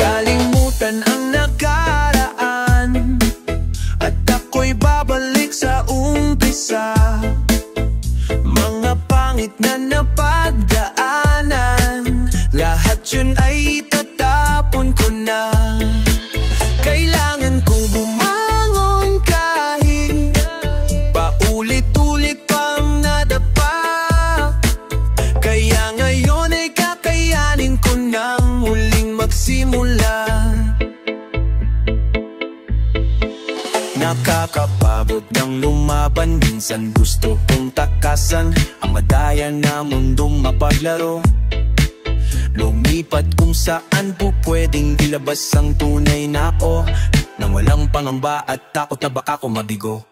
Kalimutan ang nakaraan at ako'y babalik sa umpisa. Mga pangit na napagdaanan, lahat yun ay tatapon ko na. Kailangan kong bumangon kahit paulit-ulit pang nadapa. Kaya ngayon ay kakayanin ko nang muling magsimula. Nakakapagod ang lumaban, minsan gusto kong takasan ang madaya na mundong mapaglaro. Lumipat kung saan po pwedeng ilabas ang tunay na ako, nang walang pangamba at takot na baka ko mabigo.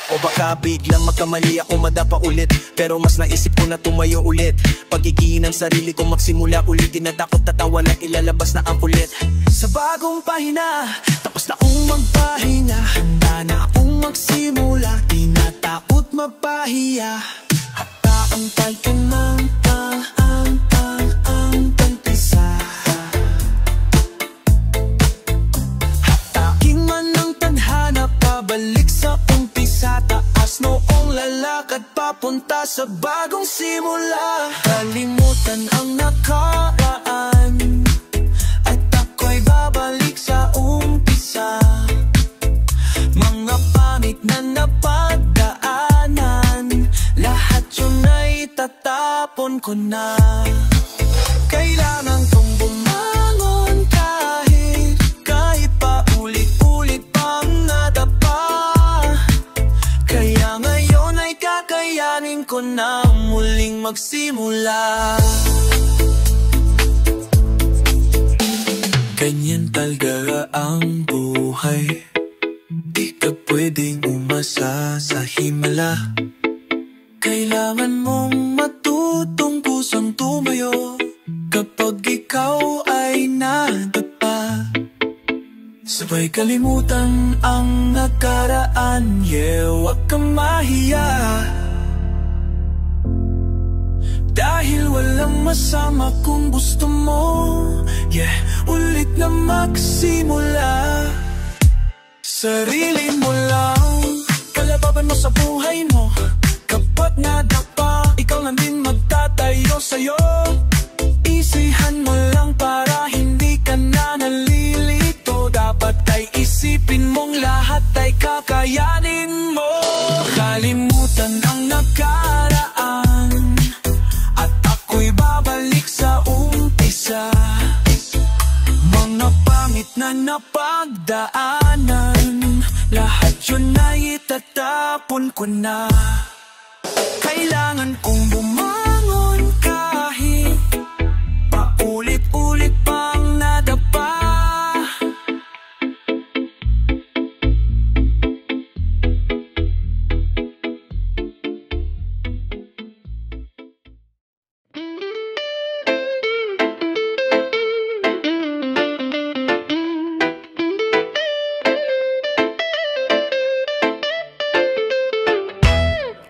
O baka biglang magkamali ako madapa ulit, pero mas naisip ko na tumayo ulit. Pagiging ng sarili ko magsimula ulit, di na takot tatawa na ilalabas na ang ulit. Sa bagong pahina, tapos na akong magpahinga, handa na akong magsimula, di na takot mapahiya. Hataantay ka ng pagpisa. Hataking man ng tadhana, pabalik sa umpisa. Taas noong lalakad papunta sa bagong simula. Kalimutan ang nakaraan at ako'y babalik sa umpisa. Mga pangit na napagdaanan, lahat yun ay tatapon ko na. Kailangan kong bumangon kahit paulit-ulit pang nadapa. Kaya ngayon ay kakayanin ko na muling magsimula. Ganyan talaga ang buhay, di ka pwedeng umasa sa himala. Kailangan mong matutong kusang tumayo kapag ikaw ay nadapa. Sabay kalimutan ang nakaraan, yeah, wag kang mahiya. Dahil walang masama kung gusto mo, yeah, ulit na magsimula. Sarili mo lang, kalababan mo sa buhay mo. Kapag nadapa, ikaw lang din magtatayo sa'yo. Isihan mo lang para hindi ka na nalilito. Dapat ay isipin mong lahat ay kakayanin mo. Kalimutan ang nakaraan at ako'y babalik sa umpisa. Mga pangit na napagdaanan, lahat yun ay itatapon ko na. Kailangan kong bumangon kahit paulit-ulit pang nadapa.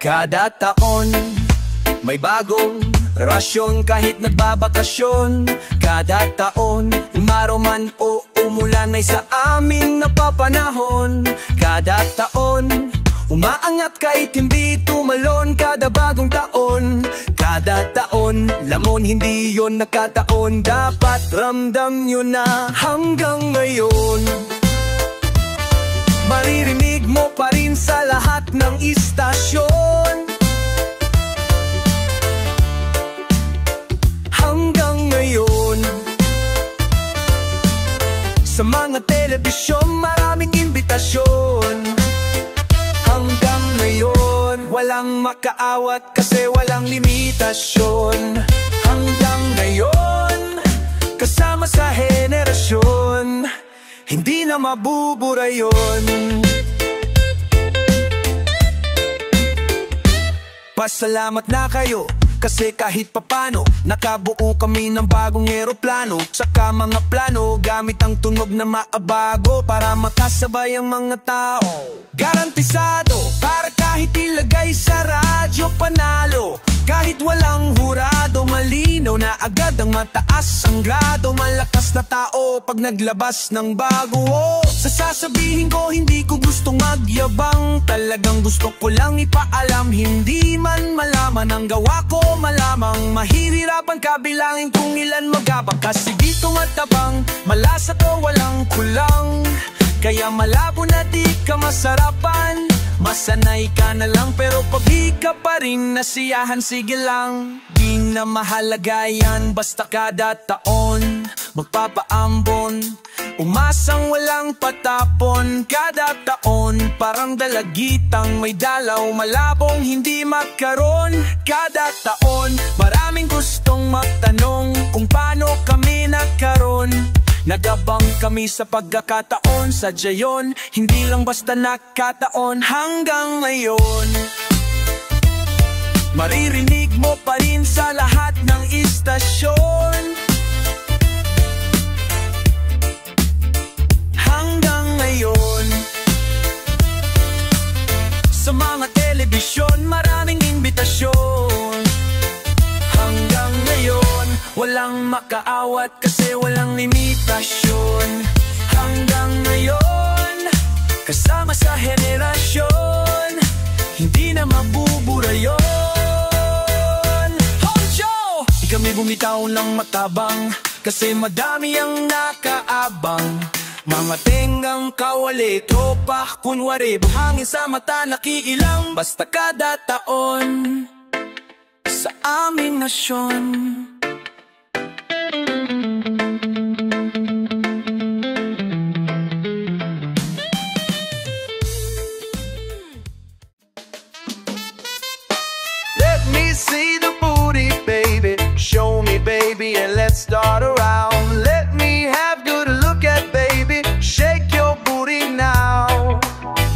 Kada taon, may bagong rasyon kahit nagbabakasyon. Kada taon, umaraw man o umulan ay sa amin napapanahon. Kada taon, umaangat kahit hindi tumalon. Kada bagong taon, kada taon, lamon hindi yon nakataon. Dapat ramdam nyo na hanggang ngayon maririnig mo pa rin sa lahat ng istasyon. Hanggang ngayon, sa mga telebisyon, maraming imbitasyon. Hanggang ngayon, walang makaawat kasi walang limitasyon. Hanggang ngayon, kasama sa henerasyon, hindi na mabubura yun. Pasalamat na kayo kasi kahit papano nakabuo kami ng bagong eroplano. Saka mga plano gamit ang tunog na maabago para makasabay ang mga tao. Garantisado para kahit ilagay sa radyo panalo. Kahit walang hurado, malinaw na agad ang mataas ang grado. Malakas na tao pag naglabas ng bago. Sasabihin ko hindi ko gustong magyabang, talagang gusto ko lang ipaalam. Hindi man malaman ang gawa ko, malamang mahihirapan kabilangin kung ilan magabang. Kasi dito matabang, malasa to walang kulang, kaya malabo na di ka masarapan. Masanay ka na lang pero pag di ka pa rin nasiyahan, sige lang. Di na mahalaga yan, basta kada taon magpapaambon, umasang walang patapon. Kada taon parang dalagitang may dalaw, malabong hindi magkaroon. Kada taon maraming gustong magtanong kung paano kami nagkaroon. Nagabang kami sa pagkakataon, sadya yun, hindi lang basta nakataon. Hanggang ngayon maririnig mo pa rin sa lahat ng istasyon. Hanggang ngayon sa mga telebisyon maraming imbitasyon. Hanggang ngayon walang makaawat kasi walang limitasyon. Hanggang ngayon kasama sa henerasyon, hindi na mabubura yun. Honcho! Di kami bumitaw lang matabang kasi madami ang nakaabang. Mga tenggang kawali, tropa, kunwari, buhangin sa mata nakiilang. Basta kada taon sa aming nasyon. Let me see the booty, baby. Show me, baby, and let's start around. Let me have good look at, baby. Shake your booty now.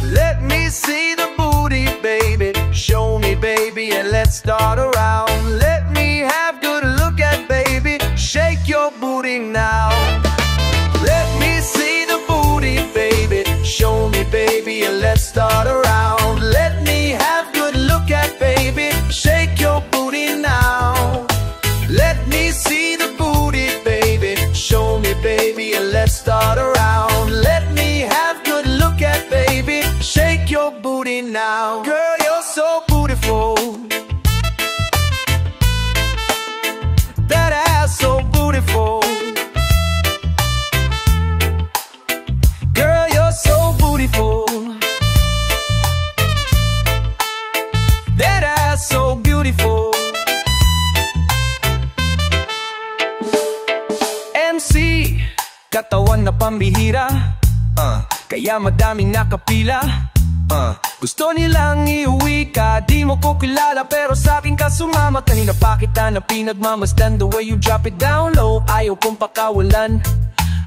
Let me see the booty, baby. Show me, baby, and let's start around. Let me have good look at, baby. Shake your booty now. Let me see the booty, baby. Show me, baby, and let's start around. Let me have good look at, baby. Shake your booty now. Let me see the booty, baby. Show me, baby, and let's start around. Let me have good look at, baby. Shake your booty now. Girl, you're so beautiful. That ass so beautiful. Girl, you're so beautiful. That ass so beautiful. MC, katawan na pambihira, kaya madaming nakapila. Gusto nilang iuwi ka, di mo ko kilala pero sa akin ka sumama. Kanina pa kita na pinagmamasdan, the way you drop it down low, ayaw kong pakawalan.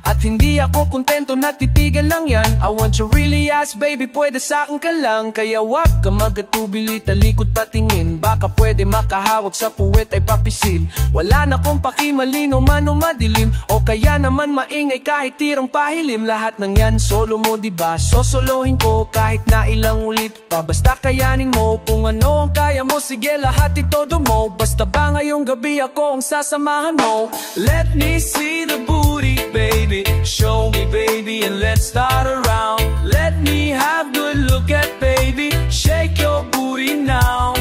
At hindi ako kontento, nagtitigan lang yan. I want you really ask, baby, pwede sa'kin ka lang. Kaya wag ka magatubili, talikod patingin. Baka pwede makahawak sa puwet ay papisil. Wala na kong pakimalino man o madilim, o kaya naman maingay kahit tirang pahilim. Lahat ng yan solo mo diba, sosolohin ko kahit na ilang ulit pa. Basta kayanin mo kung ano ang kaya mo, sige lahat itodo mo. Basta ba ngayong gabi ako ang sasamahan mo. Let me see the booty, baby. Show me, baby, and let's start around. Let me have good look at, baby. Shake your booty now.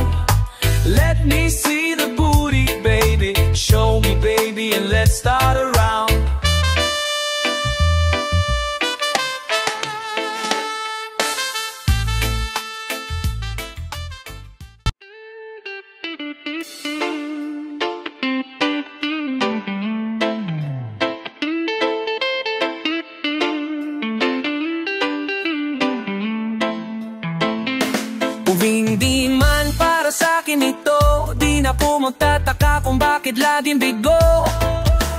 Let me see the booty, baby. Show me, baby, and let's start around. Hindi man para sa'kin ito, di na po magtataka kung bakit laging bigo.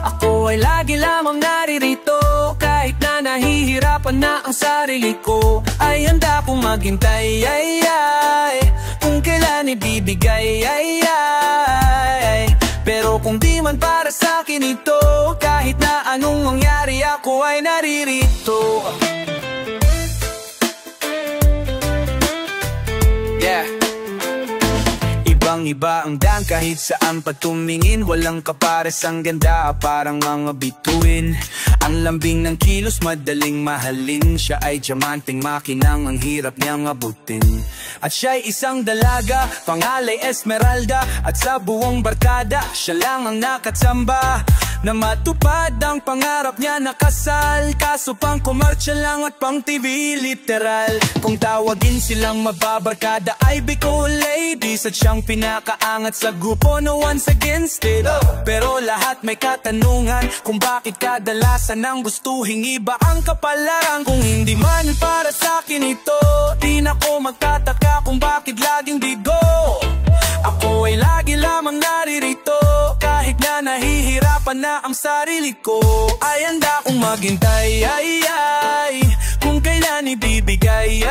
Ako ay lagi lamang naririto, kahit na nahihirapan na ang sarili ko. Ay handa kong maghintay, ay. Kung kailan ibibigay Pero kung di man para sa'kin ito, kahit na anong mangyari ako ay naririto. Yeah. Ibang-iba ang daan kahit saan patumingin, walang kapares ang ganda, parang mga bituin. Ang lambing ng kilos, madaling mahalin. Siya ay diamanteng makinang, ang hirap niyang abutin. At siya'y isang dalaga, pangalay Esmeralda. At sa buong barkada, siya lang ang nakatsamba na matupad ang pangarap niya na kasal. Kaso pang komersyal lang at pang TV literal. Kung tawagin silang mababarkada ay Bicol ladies, at siyang pinakaangat sa grupo, no one's against it. Pero lahat may katanungan kung bakit kadalasan ang gustuhin iba ang kapalaran. Kung hindi man para sa'kin ito, di na ko magtataka kung bakit laging bigo. Ako ay lagi lamang naririto, kahit na nahihirapan na ang sarili ko. Ay handa kong maghintay kung kailan ibibigay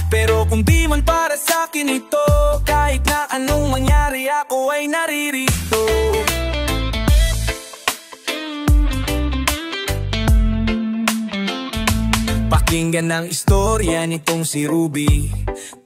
Pero kung di man para sa'kin ito, kahit na anong mangyari ako ay naririto. Pakinggan ang istorya nitong si Ruby,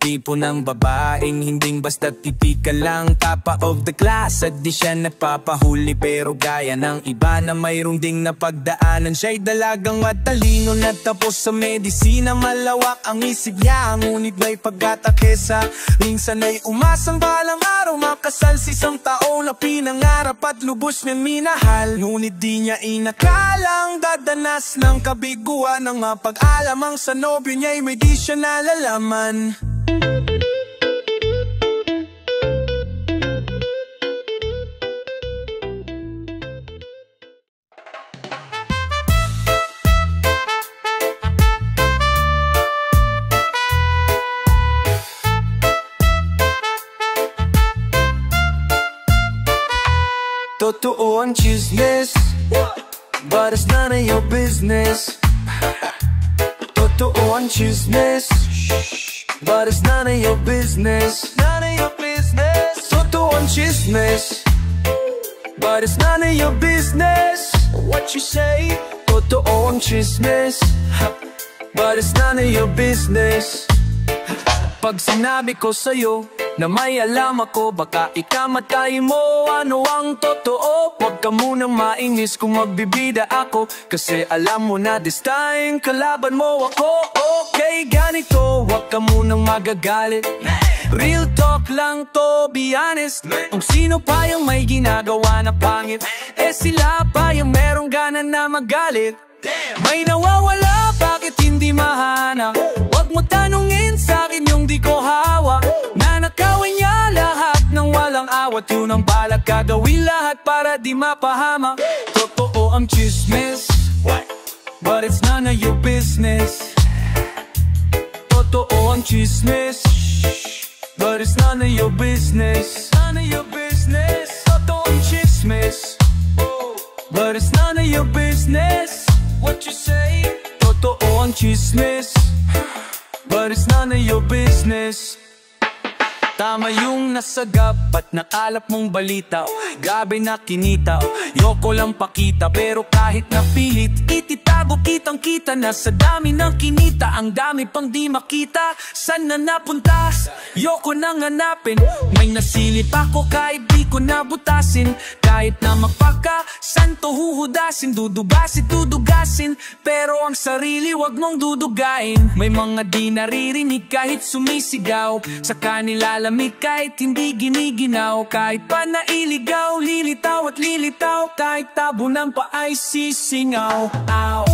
tipo ng babaeng hinding basta tipikal lang, tapa of the class at di siya nagpapahuli. Pero gaya ng iba na mayroong ding napagdaanan, siya'y dalagang matalino na tapos sa medisina. Malawak ang isip niya, ngunit may pagkatakesa. Minsan ay umasang balang araw makasal sa isang tao na pinangarap at lubos niya minahal. Ngunit di niya inakalang dadanas ng kabiguan ng mapag-alamang sa nobyo niya'y may di siya nalalaman. Totoo ang chismis, but it's none of your business. Totoo ang chismis, but it's none of your business. None of your business. Totoo ang chismis, but it's none of your business. What you say? Totoo ang chismis, but it's none of your business. Pag sinabi ko sa'yo na may alam ako, baka ikamatay mo. Ano ang totoo? Huwag ka munang mainis kung magbibida ako, kasi alam mo na this time kalaban mo ako. Okay, ganito, huwag ka munang magagalit. Real talk lang to, be honest. Kung sino pa yung may ginagawa na pangit, eh sila pa yung merong gana na magalit. May nawawala, bakit hindi mahanap? Huwag mo tanungin sa'kin yung di ko hawak. Nanakawin niya lahat ng walang awat. Yun ang balak, gagawin lahat para di mapahama. Totoo ang chismis, but it's none of your business. Totoo ang chismis, but it's none of your business. None of your business. Totoo ang chismis, but it's none of your business. What you say? Totoo ang chismis, but it's none of your business. Tama yung nasagap at nakalap mong balita. Grabe na kinita, yoko lang pakita. Pero kahit napilit, ititago kitang kita na sa dami ng kinita. Ang dami pang di makita, saan na napunta? Yoko nang hanapin. May nasilip ako kahit di ko nabutasin. Kahit na magpaka, saan to huhudasin? Dudugasin, pero ang sarili wag mong dudugain. May mga di naririnig kahit sumisigaw, sa kanila lamig kahit hindi giniginaw. Kahit pa nailigaw, lilitaw at lilitaw, kahit tabunan pa ay sisingaw. Ow.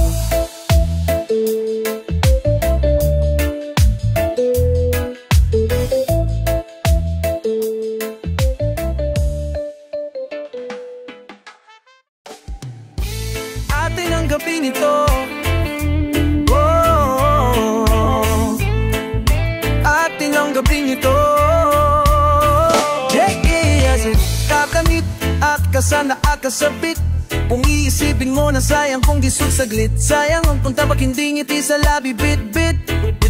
Atin ang gabi nito, atin ang gabi nito. Kakamit at kasana akasabit. Kung iisipin mo na sayang kung gisut saglit, sayang ang punta pag hindi ngiti sa labi bit-bit.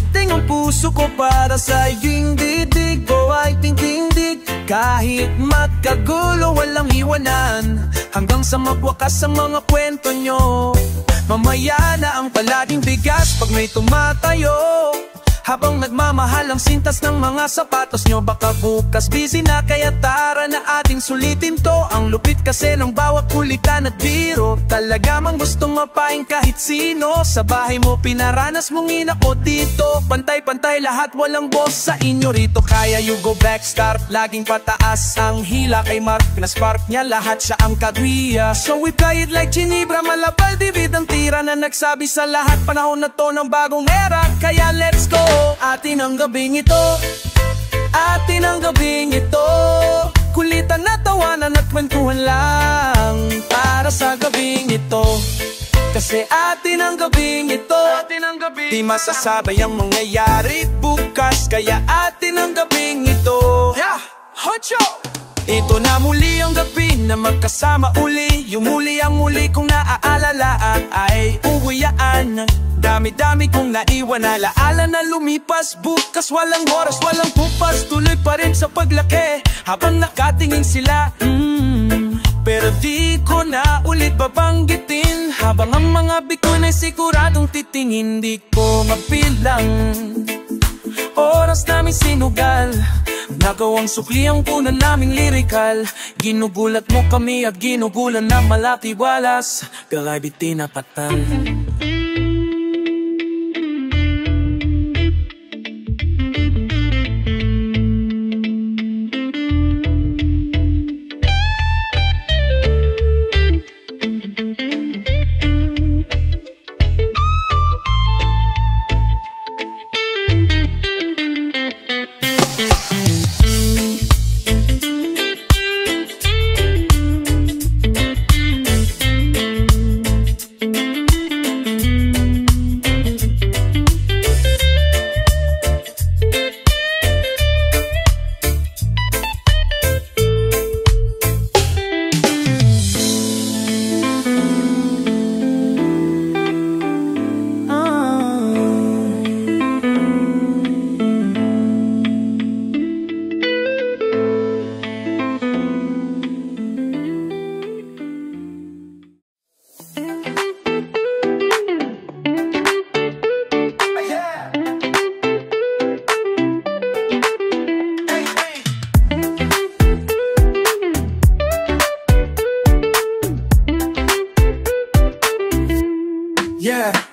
Umiting ang puso ko para sa iyong didig ko ay tingtindig. Kahit magkagulo walang iwanan, hanggang sa magwakas ang mga kwento nyo. Mamaya na ang palaging bigas pag may tumatayo, habang nagmamahal ang sintas ng mga sapatos nyo. Baka bukas busy na, kaya tara na ating sulitin to. Ang lupit kasi ng bawat kulitan at biro, talaga mang gustong mapain kahit sino. Sa bahay mo pinaranas mong inako dito, pantay-pantay lahat, walang boss sa inyo rito. Kaya you go back scarf, laging pataas ang hila kay Mark. Pinaspark niya lahat, siya ang kagwiya. So we play it like Ginebra, malapal divid ang tira na nagsabi sa lahat. Panahon na to ng bagong era, kaya let's go. Atin ang gabing ito, atin ang gabing ito. Kulitan na tawanan at kwentuhan lang para sa gabing ito. Kasi atin ang gabing ito, di masasabay ang mangyayari bukas. Kaya atin ang gabing ito, Hocho! Ito na muli ang gabi na magkasama uli. Yung muli ang muli kong naaalala ay uwiyaan. Dami-dami kong naiwan, alaala na lumipas. Bukas walang oras, walang pupas, tuloy pa rin sa paglaki habang nakatingin sila. Pero di ko na ulit babanggitin, habang ang mga bituin ay siguradong titingin. Di ko mapilang oras namin sinugal, nagawang sukli ang punan naming lirikal. Ginugulat mo kami at ginugulan na malatiwalas, galay bitin na patan.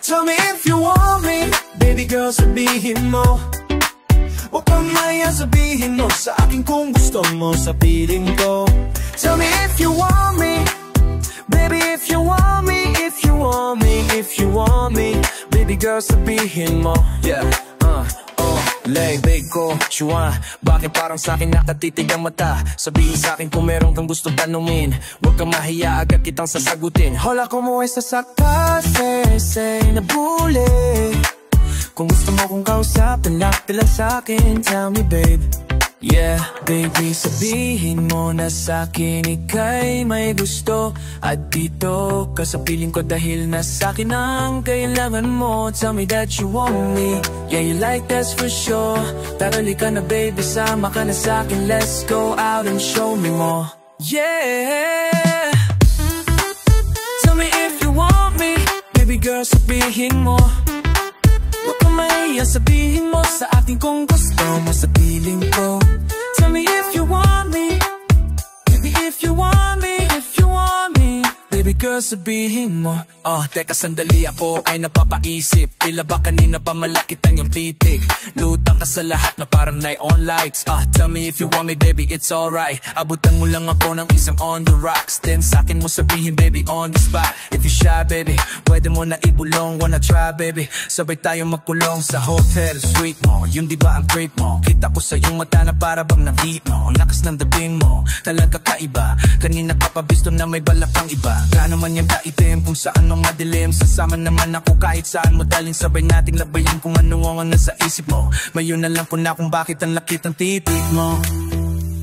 Tell me if you want me, baby girl, sabihin mo. Huwag kang maya, sabihin mo sa akin kung gusto mo sa piling ko. Tell me if you want me, baby, if you want me, if you want me, if you want me, baby girl, sabihin mo. Big ko, Chua, bakit parang sa'kin nakatitig ang mata? Sabihin sa'kin kung meron kang gusto tanungin, huwag kang mahiya, agad kitang sasagutin. Hola, como estás acá? Say na bule. Kung gusto mo kong kausapin, lapit lang sa'kin, tell me babe. Yeah, baby, sabihin mo na sa'kin ika'y may gusto. At dito ka sa piling ko dahil na sa'kin ang kailangan mo. Tell me that you want me, yeah you like that's for sure. Tarali ka na baby, sama ka na sa'kin. Let's go out and show me more. Yeah, tell me if you want me, baby girl, sabihin mo. Huwag kang mahiya, sabihin mo sa akin kung gusto mo sa piling ko. Tell me if you want me, baby, if you want me, if you want me, baby girl, sabihin mo. Teka sandali, ako ay napapaisip. Tila ba kanina pa malaki ang iyong titik? Lutang ka sa lahat na parang neon lights. Tell me if you want me, baby, it's alright. Abutan mo lang ako ng isang on the rocks, then sa'kin mo sabihin, baby, on the spot. If you shy, baby, pwede mo na ibulong. Wanna try, baby, sabay tayong magkulong sa hotel suite mo. Yun di ba ang trip mo? Kita ko sa iyong mata na para bang nang-hit mo. Lakas ng dabing mo, talaga kaiba. Kanina ka pa bisto na may balak ang iba. Gaano man yung daitim, kung saan mang madilim. Sasama naman ako kahit saan mo daling. Sabay nating labayin kung ano ang nasa isip mo. Mayon na lang po na kung bakit ang lakit ang titik mo.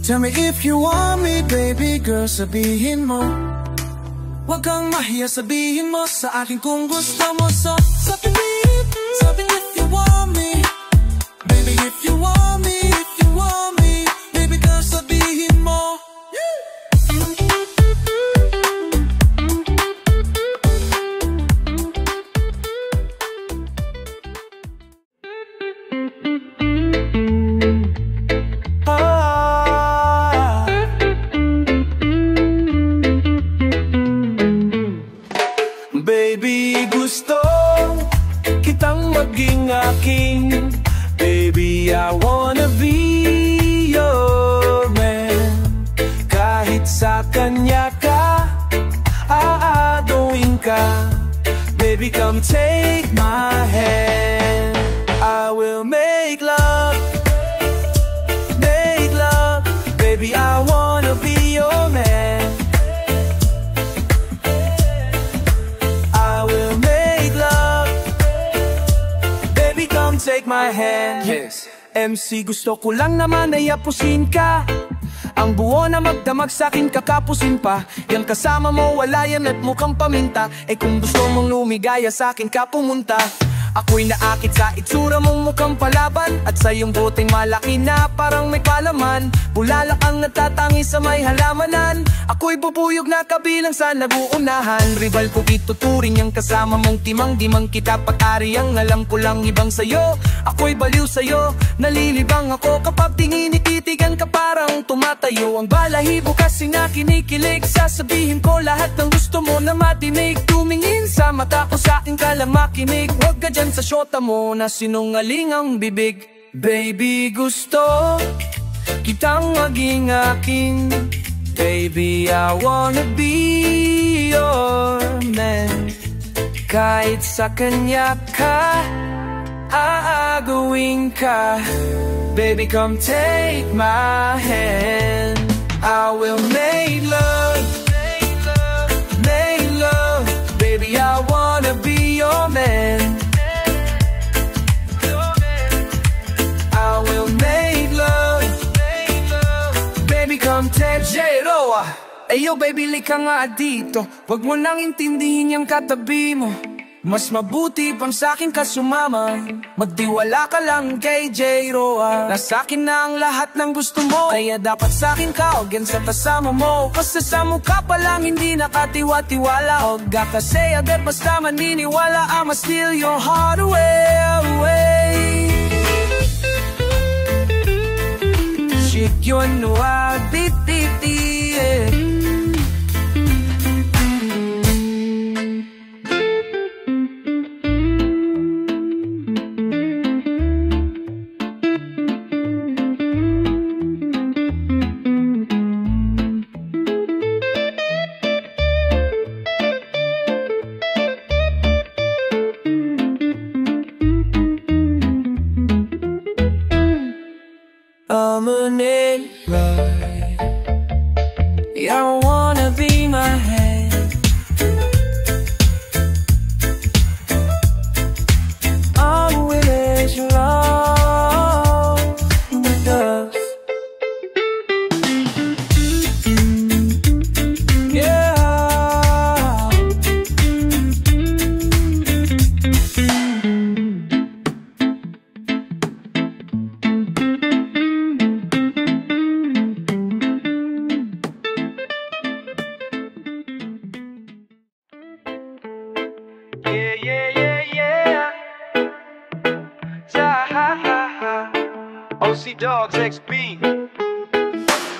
Tell me if you want me, baby girl, sabihin mo. Huwag kang mahiya, sabihin mo sa akin kung gusto mo. So, sabihin if you want me, if you want me, if you want me, baby girl, sabihin mo. Baby, gusto kitang maging aking. Baby, I wanna be your man. Kahit sa kanya ka aaduin ka, baby, come take my hand. I will make love, baby, I wanna be your man. Take my hand. Yes. MC, gusto ko lang naman ay apusin ka. Ang buo na magdamag sa'kin kakapusin pa. Yang kasama mo wala yan at mukhang paminta. Eh kung gusto mong lumigaya sa'kin ka pumunta. Ako'y naakit sa itsura mong mukhang palaban, at sa iyong buteng malaki na parang may palaman. Bulalak ang natatangi sa may halamanan. Ako'y bubuyog na kabilang sa naguunahan. Rival ko ituturing ang kasama mong timang-dimang kita pag-ari. Ang alam ko lang ibang sayo, ako'y baliw sayo. Nalilibang ako kapag tinititigan ka parang tumatayo. Ang balahibo kasi na kinikilig, sasabihin ko lahat ng gusto mo na matinig. Tumingin sa mata ko sa'kin ka lang makinig. Huwag ka dyan sa syota mo na sinungaling ang bibig. Baby, gusto kitang maging aking. Baby, I wanna be your man. Kahit sa kanya ka aagawin ka, baby, come take my hand. I will make love, baby, I wanna be your man. I will make love, baby, come take J-Roa. Ayo baby, lika nga dito. Wag mo nang intindihin yung katabi mo. Mas mabuti pang sa'kin ka sumama. Magtiwala ka lang kay J-Roa. Nasa'kin na ang lahat ng gusto mo, kaya dapat sa'kin ka o yan sa kasama mo. Kasi sa mukha pa lang hindi nakatiwa-tiwala. Huwag ka kasi agad basta maniniwala. I'ma steal your heart away. Shake your noa, bititi, yeah. I'm an alien. Yeah, I wanna be my hand. I'm willing to love the dust. Yeah. OC Dogs XB.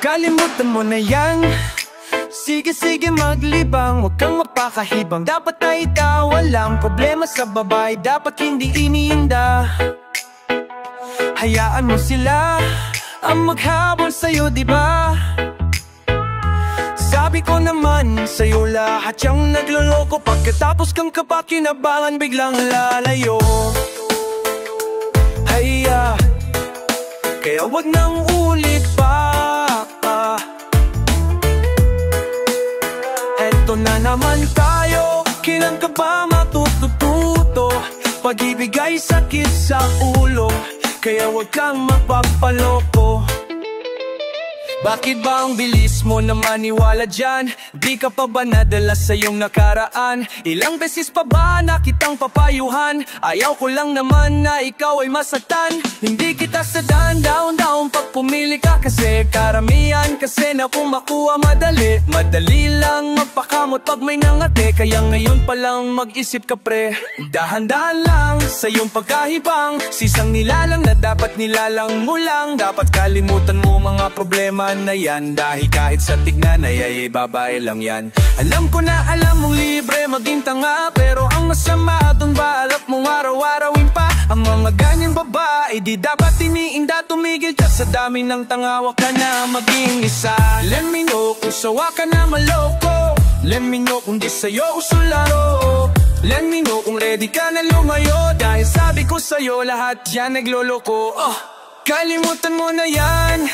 Kalimutan mo na yan. Sige maglibang, huwag kang mapakahibang. Dapat na ikaw walang problema sa babae, dapat hindi iniinda. Hayaan mo sila ang maghabol sa'yo, diba? Sabi ko naman sa'yo lahat yung nagloloko. Pagkatapos kang kapakinabangan biglang lalayo. Haya, kaya wag nang ulit pa. Eto na naman tayo, kailan ka ba matututo? Pag-ibig ay sakit sa ulo, kaya wag kang magpapaloko. Bakit ba ang bilis mo na maniwala dyan? Di ka pa ba nadala sa iyong nakaraan? Ilang beses pa ba na kitang papayuhan? Ayaw ko lang naman na ikaw ay masaktan. Hindi kita sadan, down pag pumili ka. Kasi karamihan kasi na kung makuha madali. Madali lang magpakamot pag may nangate. Kaya ngayon pa lang mag-isip ka pre. Dahan-dahan lang sa iyong pagkahibang. Sisang nilalang na dapat nilalang mo lang. Dapat kalimutan mo mga problema na yan. Dahil kahit sa tignan ay babae lang yan. Alam ko na alam mong libre maging tanga. Pero ang masama dun balak mong araw-arawin pa. Ang mga ganyang babae di dapat iniinda. Tumigil ka sa dami ng tanga. Wag ka na maging isa. Let me know kung sawa ka na maloko. Let me know kung di sa'yo uso laro. Let me know kung ready ka na lumayo. Dahil sabi ko sa'yo lahat yan nagloloko. Kalimutan mo na yan.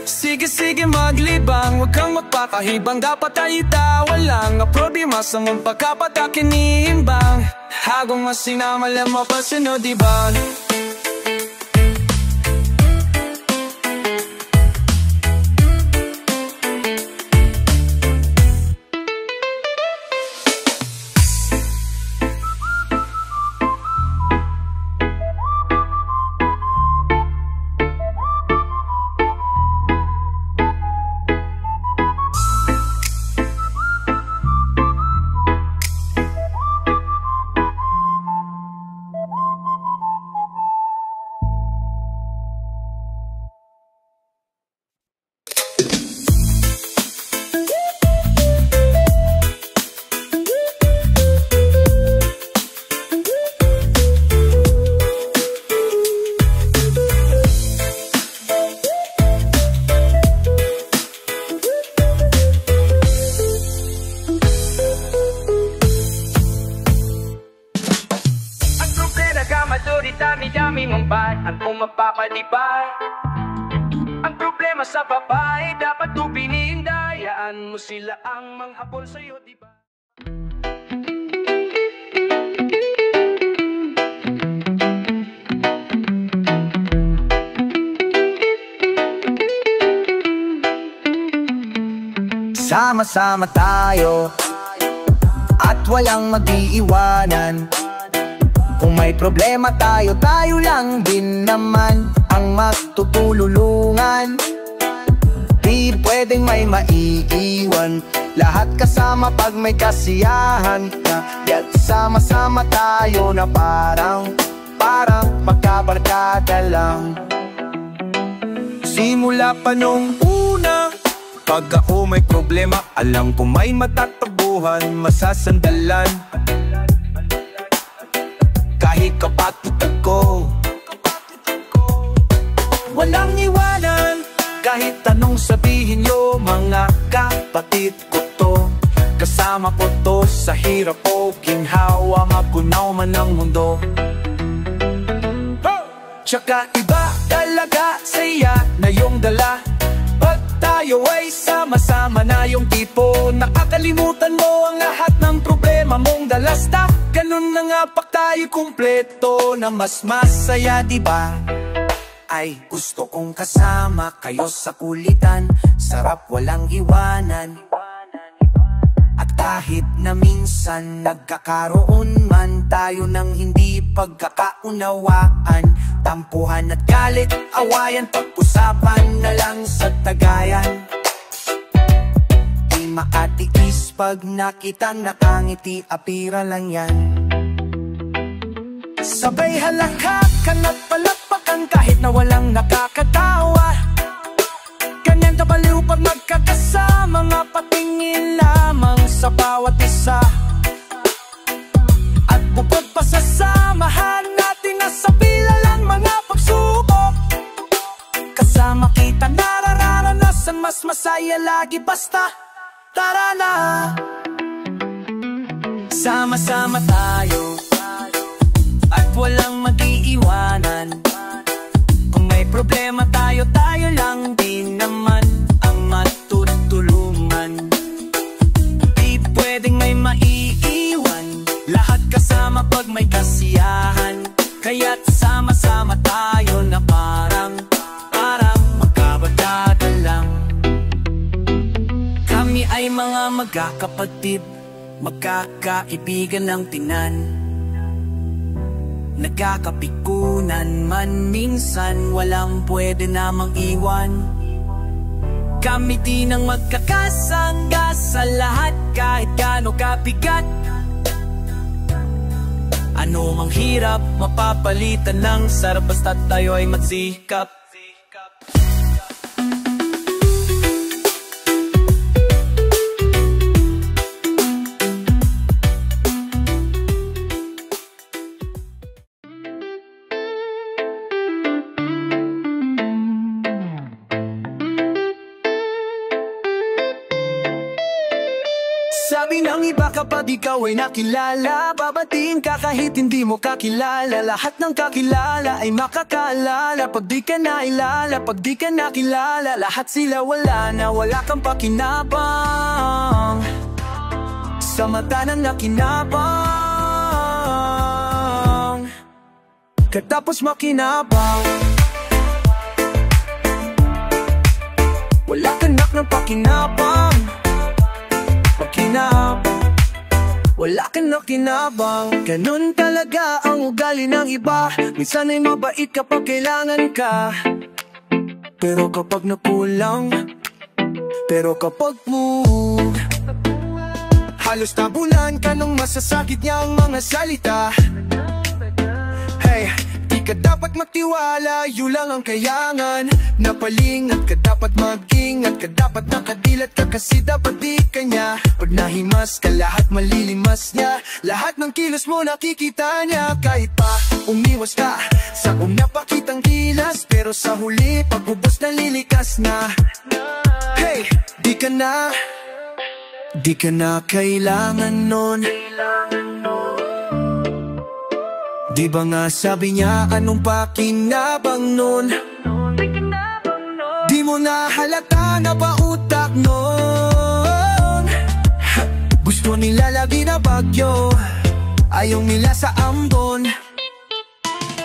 Sige maglibang, huwag kang magpakahibang. Dapat ay itawa lang ang problema sa mong pagkapatakin niimbang. Hagong mas sinama lang mapasin o diba? Dami-dami mong bayan kung magpapalibay. Ang problema sa babae dapat tubinin. Dayaan mo sila ang manghapon sa'yo, diba? Sama-sama tayo at walang mag-iiwanan. Kung may problema tayo, tayo lang din naman ang magtutulungan. Di pwedeng may maiiwan, lahat kasama pag may kasiyahan na. At sama-sama tayo na parang magkabarkada lang. Simula pa nung una, pag ako may problema, alam ko may matatabuhan, masasandalan. Kahit kapatid ko, walang iwanan. Kahit anong sabihin nyo, mga kapatid ko to. Kasama ko to sa hirap o ginhawa, mapunaw man ang mundo. Tsaka iba talaga saya na yung dala. Pag tayo ay sama-sama na yung tipo, nakakalimutan mo ang lahat ng problema mong dalasta. Ganun na nga pag tayo kumpleto na mas masaya, diba? Ay gusto kong kasama kayo sa kulitan. Sarap walang iwanan. At kahit na minsan nagkakaroon man tayo ng hindi pagkakaunawaan, tampuhan at galit, awayan, pag-usapan na lang sa tagayan. Di maatiis pag nakita nakangiti, apira lang yan. Sabay halakhakan at palakpakan kahit na walang nakakatawa. Ganyan kabaliw pag magkakasama, nga patingin lamang sa bawat isa. At bukod pa sa samahan natin, nasa pila lang mga pagsubok. Kasama kita nararanasan, mas masaya lagi, basta tara na. Sama-sama tayo at walang mag-iiwanan. Kung may problema tayo, tayo lang din naman ang matutulungan. Di pwedeng may maiiwan, lahat kasama pag may kasiyahan. Kaya't sama-sama tayo na parang magkabarkada lang. magkakapatid, magkakaibigan ng tinan. Nagkakapikunan man minsan, walang pwede namang iwan. Kami din ang magkakasangga sa lahat, kahit gaano kabigat. Ano mang hirap, mapapalitan ng sarap, basta't tayo ay magsikap. Sabi ng iba, kapag ikaw ay nakilala, babatiin ka kahit hindi mo kakilala. Lahat ng kakilala ay makakaalala. Pag di ka nailala, pag di ka nakilala, lahat sila wala na, wala kang pakinabang sa mata ng nakinabang. Katapos makinabang, wala ka nak ng pakinabang. Wala ka na kinabang. Ganun talaga ang ugali ng iba. Minsan ay mabait kapag kailangan ka, pero kapag nakulang, pero kapag move, halos tabunan ka ng masasakit niyang mga salita. Hey, di ka dapat magtiwala, yun lang ang kayangan. Napalingat ka, dapat mag-ingat ka, dapat nakadilat ka, kasi dapat di ka niya. Pag nahimas ka, lahat malilimas niya. Lahat ng kilos mo nakikita niya. Kahit pa umiwas ka sa napakitang kilas, pero sa huli, pag-ubos na lilikas na. Hey, di ka na kailangan nun. Di ba nga sabi niya, anong pakinabang nun? Di mo na halata na ba utak nun? Gusto nila lagi na bagyo, ayaw nila sa ambon.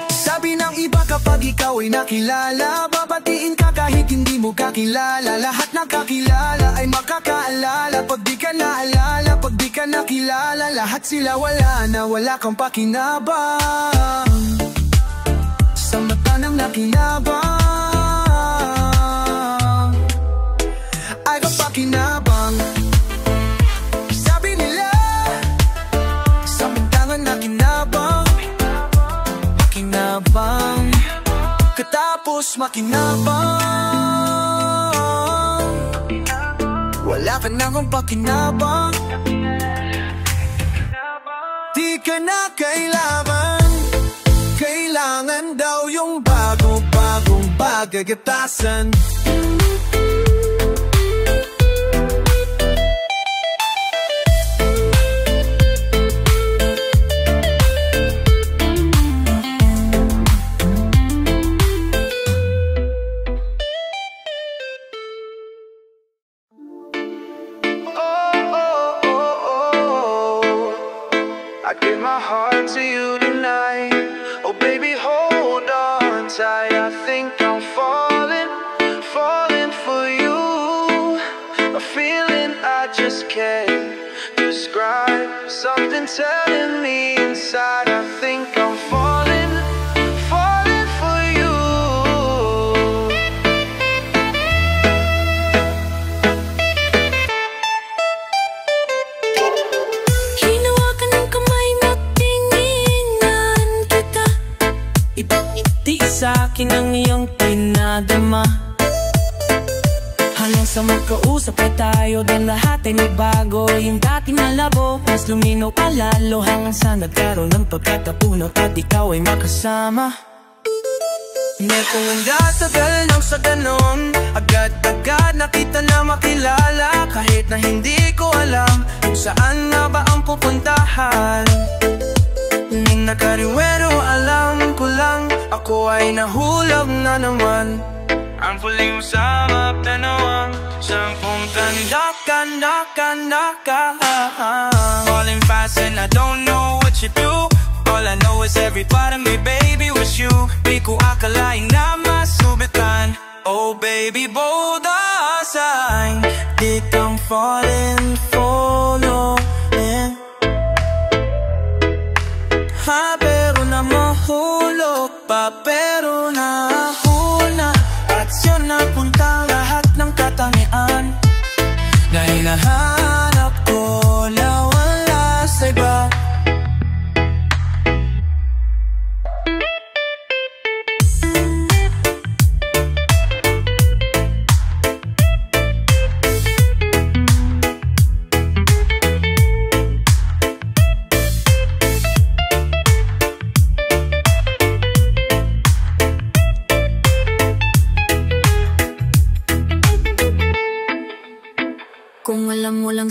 Sabi ng iba, kapag ikaw ay nakilala, babatiin ka kahit hindi mo kakilala. Lahat ng kakilala ay makakaalala. Pag di ka naalala, pag di ka nakilala, lahat sila wala na, wala kang pakinabang sa mata ng nakinabang. Ay kapakinabang, sabi nila, sa bintangan nakinabang. Makinabang, katapos makinabang. Wala ka na kung pakinabang. Di ka na kailangan, kailangan daw yung bagong bagagatasan. I give my heart to you tonight. Oh baby, hold on tight. I think I'm falling for you. A feeling I just can't describe. Something telling me inside, I think I'm falling for you. Hinawakan ng kamay na tinginan kita. Ipangiti sa'kin ang iyong pinadama. Hanggang sa magkausap pa tayo, din lahat ay nagbago. Yung dati na labo, mas luminaw pa lalo. Hanggang sa nagkaroon ng pagkatapunot at ikaw ay makasama. Hindi ko handa tagal nang sa ganon, agad-agad nakita na makilala. Kahit na hindi ko alam kung saan na ba ang pupuntahan. Nung nakariwero, alam ko lang, ako ay nahulog na naman. Ang puling usamap na nawang sampung kanda. Falling fast and I don't know what you do. All I know is every part of me, baby, was you. Di ko akalain na masubitan. Oh baby, bold as I did, I'm falling for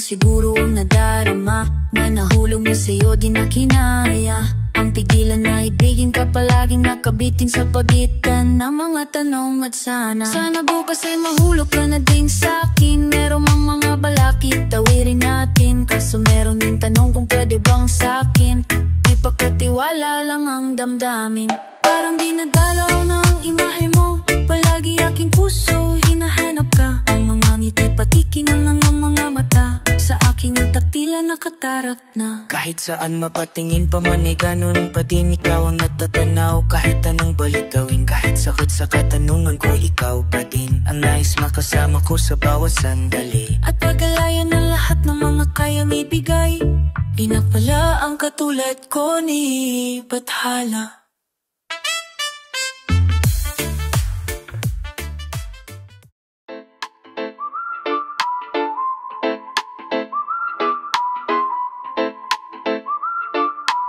siguro ang nadarama na nahulog na sa'yo di na kinaya. Ang pigilan na ibigin ka palaging nakabitin sa pagitan ng mga tanong at sana bukas ay mahulog ka na din sa'kin. Meron mang mga balakid tawirin natin, kaso meron din tanong kung pwede bang sa'kin. Di pagkatiwala lang ang damdamin, parang dinadalaw ng imahe mo. Palagi aking puso hinahanap ka, ang mga ngiti patikinan lang ang mga mata. Sa aking utak tila nakatarap na. Kahit saan mapatingin pa man ay ganun pa din ikaw ang natatanaw. Kahit anong balik gawin, kahit sakit sa katanungan ko, ikaw pa din ang nais makasama ko sa bawat sandali. At pag-alaya ng lahat ng mga kayang ibigay, di na pala ang katulad ko ni Bathala.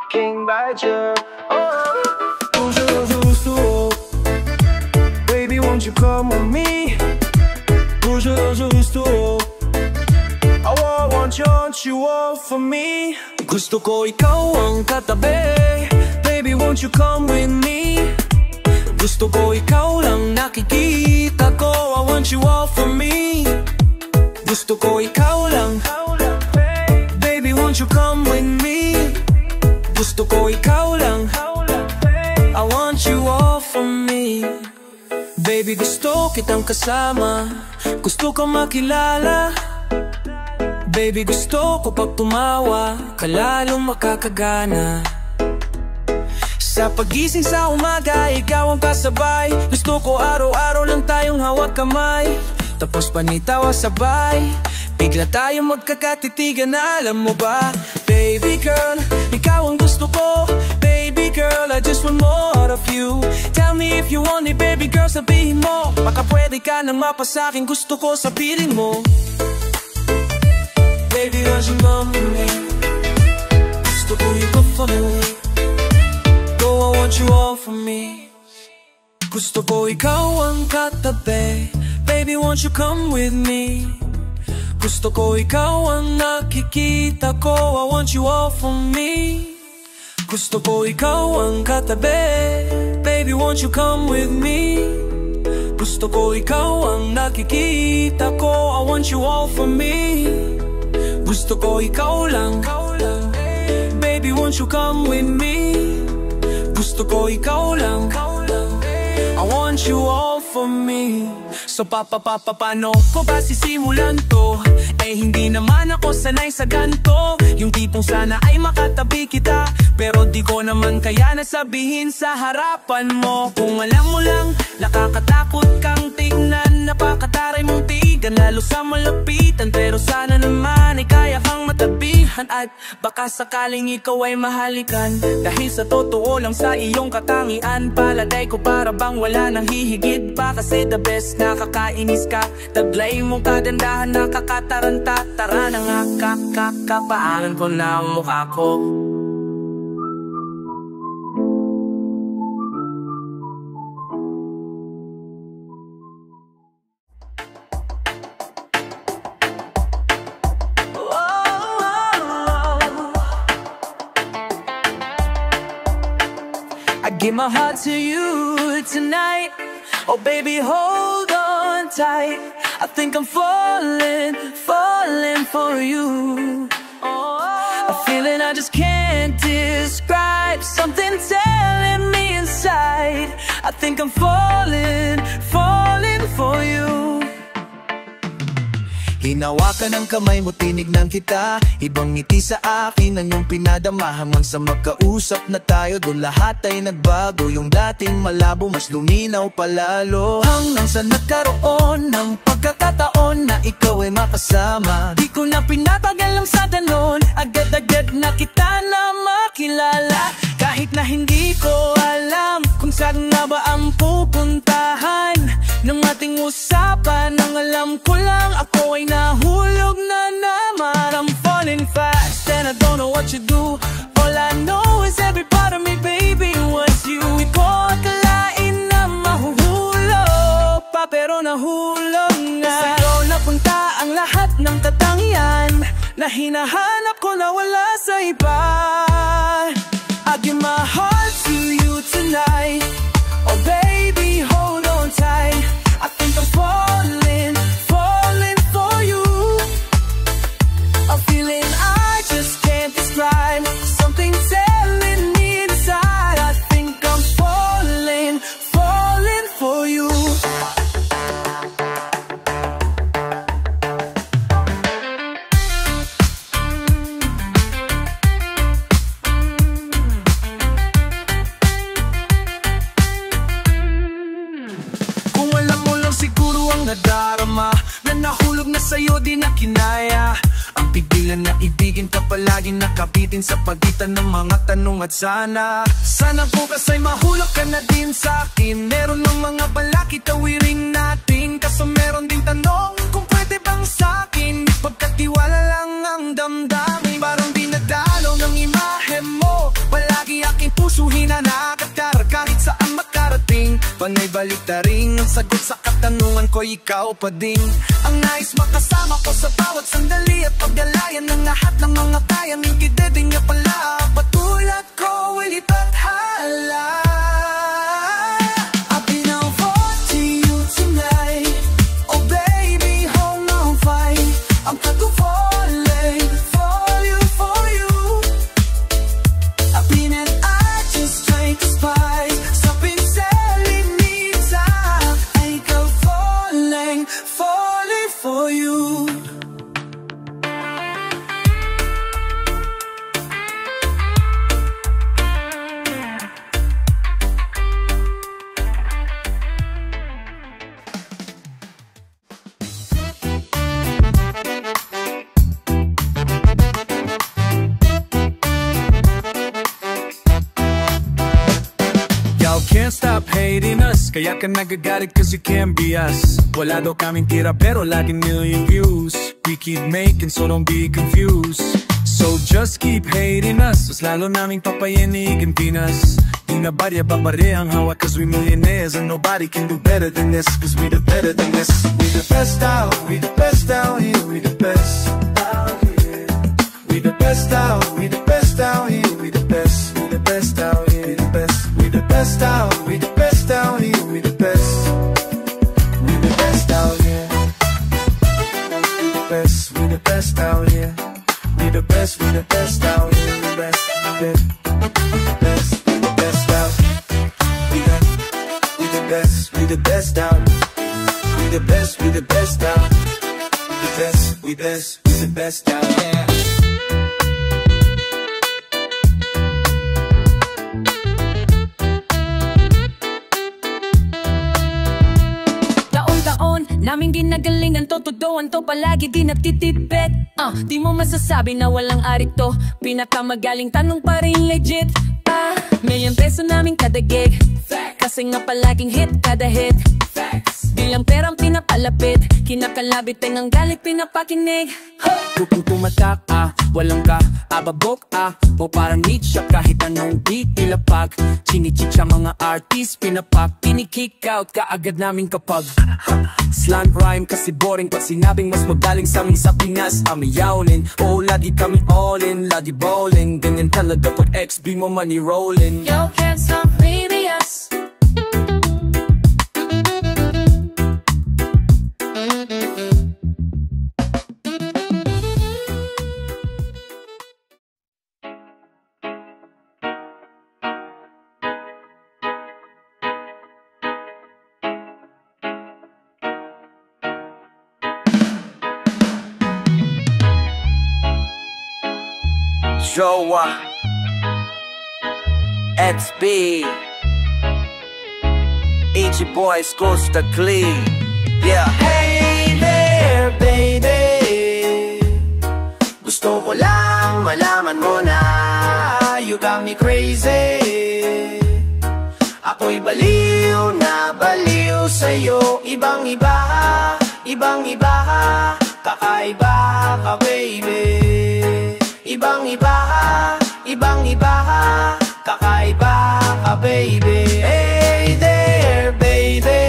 King Badger, oh, baby, won't you come with me? I want you all for me. Gusto ko ikaw ang katabi, baby, won't you come with me? Gusto ko ikaw lang nakikita ko, I want you all for me. Gusto ko ikaw lang, baby, won't you come with me? Gusto ko ikaw lang, I want you all for me. Baby, gusto kitang kasama, gusto ko makilala. Baby, gusto ko pag tumawa ka lalong makakagana. Sa pagising sa umaga, ikaw ang kasabay. Gusto ko araw-araw lang tayong hawak kamay, tapos panitawa sabay, bigla tayong magkakatitigan na, alam mo ba? Baby girl, ikaw ang gusto ko. Baby girl, I just want more of you. Tell me if you want it, baby girl, sabihin mo. Baka pwede ka nang mapasakin, gusto ko sabihin mo. Baby, won't you come with me? Gusto ko ikaw for me. Go, I want you all for me. Gusto ko ikaw ang katabi, baby, won't you come with me? Gusto ko ikaw ang nakikita ko, I want you all for me. Gusto ko ikaw ang katabi, baby, won't you come with me? Gusto ko ikaw ang nakikita ko, I want you all for me. Gusto ko ikaw lang, baby, won't you come with me? Gusto ko ikaw lang, I want you all for me. So paano ko ba sisimulan to? Eh hindi naman ako sanay sa ganto. Yung tipong sana ay makatabi kita, pero di ko naman kaya nasabihin sa harapan mo. Kung alam mo lang, nakakatakot kang tingnan, napakataray mong tigan, lalo sa malapitan. Pero sana naman ay kaya kang matabihan, at baka sakaling ikaw ay mahalikan. Dahil sa totoo lang sa iyong katangian, palagay ko para bang wala nang hihigit pa. Kasi the best, nakakainis ka, taglay mong kadandahan, nakakataranta. Tara na nga, kakapaanan ko na ang mukha ko. I give my heart to you tonight. Oh baby, hold on tight. I think I'm falling for you. A feeling I just can't describe, something telling me inside. I think I'm falling for you. Hinawakan ng kamay mo, tinignan kita. Ibang ngiti sa akin ang iyong pinadama. Hanggang sa magkausap na tayo, doon lahat ay nagbago. Yung dating malabo, mas luminaw palalo. Hanggang sa nagkaroon ng pagkakataon na ikaw ay makasama. Di ko na pinatagal lang sa danon, agad-agad na kita na makilala. Kahit na hindi ko alam kung saan nga ba ang pupuntahan ng ating usapan, ang alam ko lang ako ay nahulog na naman. I'm falling fast and I don't know what you do. All I know is every part of me, baby, was you. Di ko akalain na mahuhulog pa, pero nahulog nga. Sa'yo napunta ang lahat ng katangian, na hinahanap ko na wala sa iba. I give my heart to you tonight. Oh baby, hold on tight. I think I'm falling for you. A feeling I just can't describe. Something telling me inside. I think I'm falling for you. Nadarama na nahulog na sa'yo, di na kinaya. Ang pigilan na ibigin ka palagi nakabitin sa pagitan ng mga tanong at sana. Sana bukas ay mahulog ka na din sa'kin. Meron ng mga balakid tawiring natin, kaso meron din tanong kung pwede bang sa'kin. Pagkatiwala lang ang damdamin, parang dinadalaw ng imahe mo. Palagi aking puso hinanakatar kahit saan makarating. Panay baliktaring ang sagot sa katanungan ko, ikaw pa din ang nais makasama ko sa bawat sandali at paggalayan ng lahat ng mga kayang ikideding niya pala. Patulad ko, wilit at hala. I've been out to you tonight. Oh baby, hold on fight. I'm falling for you. I've been and I just tried to spy. Something telling me that I go falling for you. Can't stop hating us, kaya ka nagagalit cause you can't be us. Wala daw kaming tira pero laging million views. We keep making so don't be confused. So just keep hating us, mas lalo naming papayanigan Pinas. Di na barya-babari ang hawak cause we millionaires. And nobody can do better than this cause we the better than this. We the best out, we the best out here. We the best out here. We the best out, we the best out here. We the best, we the best out here. We the best. We the best out, we the best out here. We the best, we the best out here. We the best, we the best out here. We the best, we the best out here. We the best, we the best, we the best out. We the best, we the best out. We the best, we the best out. The best, we best, we the best out. Yeah. Naming ginagalingan to, tudoan to, palagi di nagtitipid. Di mo masasabi na walang arik to, pinakamagaling tanong pa rin legit. Million peso naming kada gig, kasi nga palaging hit kada hit. Di lang perang pinapalapit, kinakalabit ay ng galit pinapakinig. Kung tumatak walang ka, ababok o parang Nietzsche kahit anong beat ilapag. Chinichich ang mga artist, pinapak, pinikick out kaagad namin kapag slang rhyme kasi boring pag sinabing mas magaling sa amin sa Pinas. Yawnin, lagi kami all in, lagi bowling. Ganyan talaga pag XB mo money rolling. Yo, can't stop baby us. Joa XB Easy Boys Costa Clean. Yeah. Hey there baby, gusto ko lang malaman mo na you got me crazy. Ako'y baliw na baliw sa'yo. Ibang iba, ibang iba, kakaiba ka baby. Ibang iba, ibang iba, kakaiba ka baby. Hey there baby,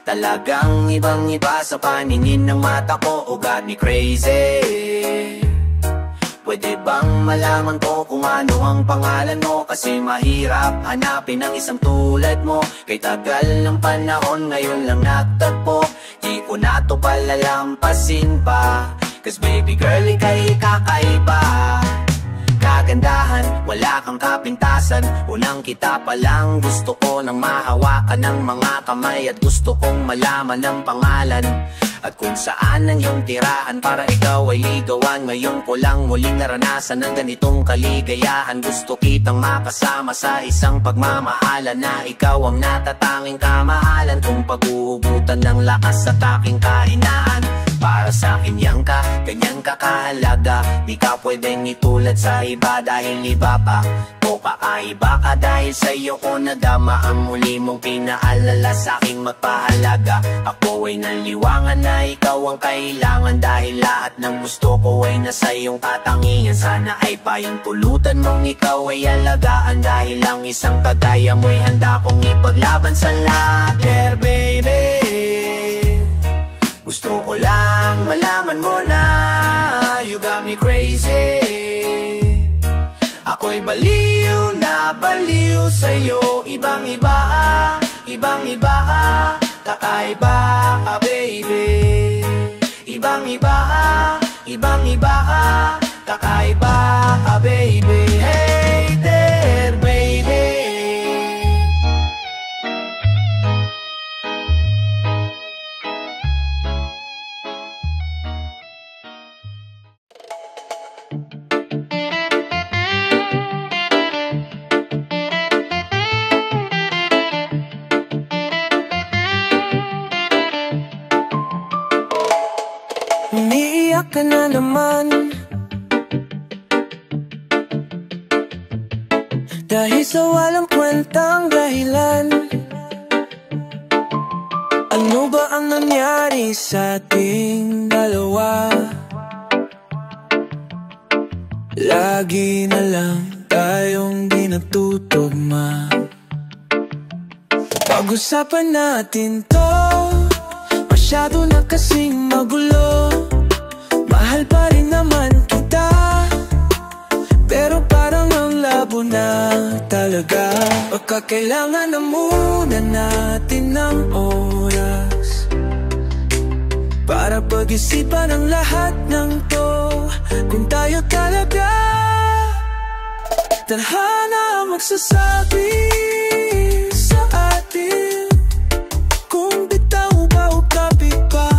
talagang ibang iba sa paningin ng mata ko. Oh, got me crazy. Pwede bang malaman ko kung ano ang pangalan mo? Kasi mahirap hanapin ang isang tulad mo. Kay tagal ng panahon, ngayon lang natagpo. Di ko na to palalampasin pa. Cause baby girl, ika'y kakaiba. Kagandahan, wala kang kapintasan. Unang kita pa lang, gusto ko nang mahawakan ng mga kamay. At gusto kong malaman ang pangalan at kung saan ang iyong tirahan, para ikaw ay ligawan. Ngayon ko lang muling naranasan ng ganitong kaligayahan. Gusto kitang makasama sa isang pagmamahalan, na ikaw ang natatanging kamahalan. Kung pag-uubutan ng lakas sa aking kahinaan, para sa akin yan ka, ganyan ka kahalaga. Di ka pwedeng itulad sa iba dahil iba pa. O kakaiba ka dahil sa iyo ko nadama ang muli mong pinaalala sa aking magpahalaga. Ako ay naliwangan na ikaw ang kailangan, dahil lahat ng gusto ko ay nasa iyong katangian. Sana ay payong pulutan mong ikaw ay alagaan, dahil lang isang kagaya mo'y handa kong ipaglaban sa lahat. Dear baby, gusto ko lang malaman mo na you got me crazy. Ako'y baliw na baliw sa'yo. Ibang iba, ibang iba, kakaiba ka baby. Ibang iba, ibang iba, kakaiba ka baby. Hey there baby. Umiiyak ka na naman dahil sa walang kwentang dahilan. Ano ba ang nangyari sa ating dalawa? Lagi na lang tayong di natutugma. Pag-usapan natin to, masyado na kasing magulo. Mahal pa rin naman kita, pero parang ang labo na talaga. Baka kailangan na muna natin ng oras para pag-isipan ang lahat ng to. Kung tayo talaga, tadhana ang magsasabi sa atin kung bitaw ba o kapit pa.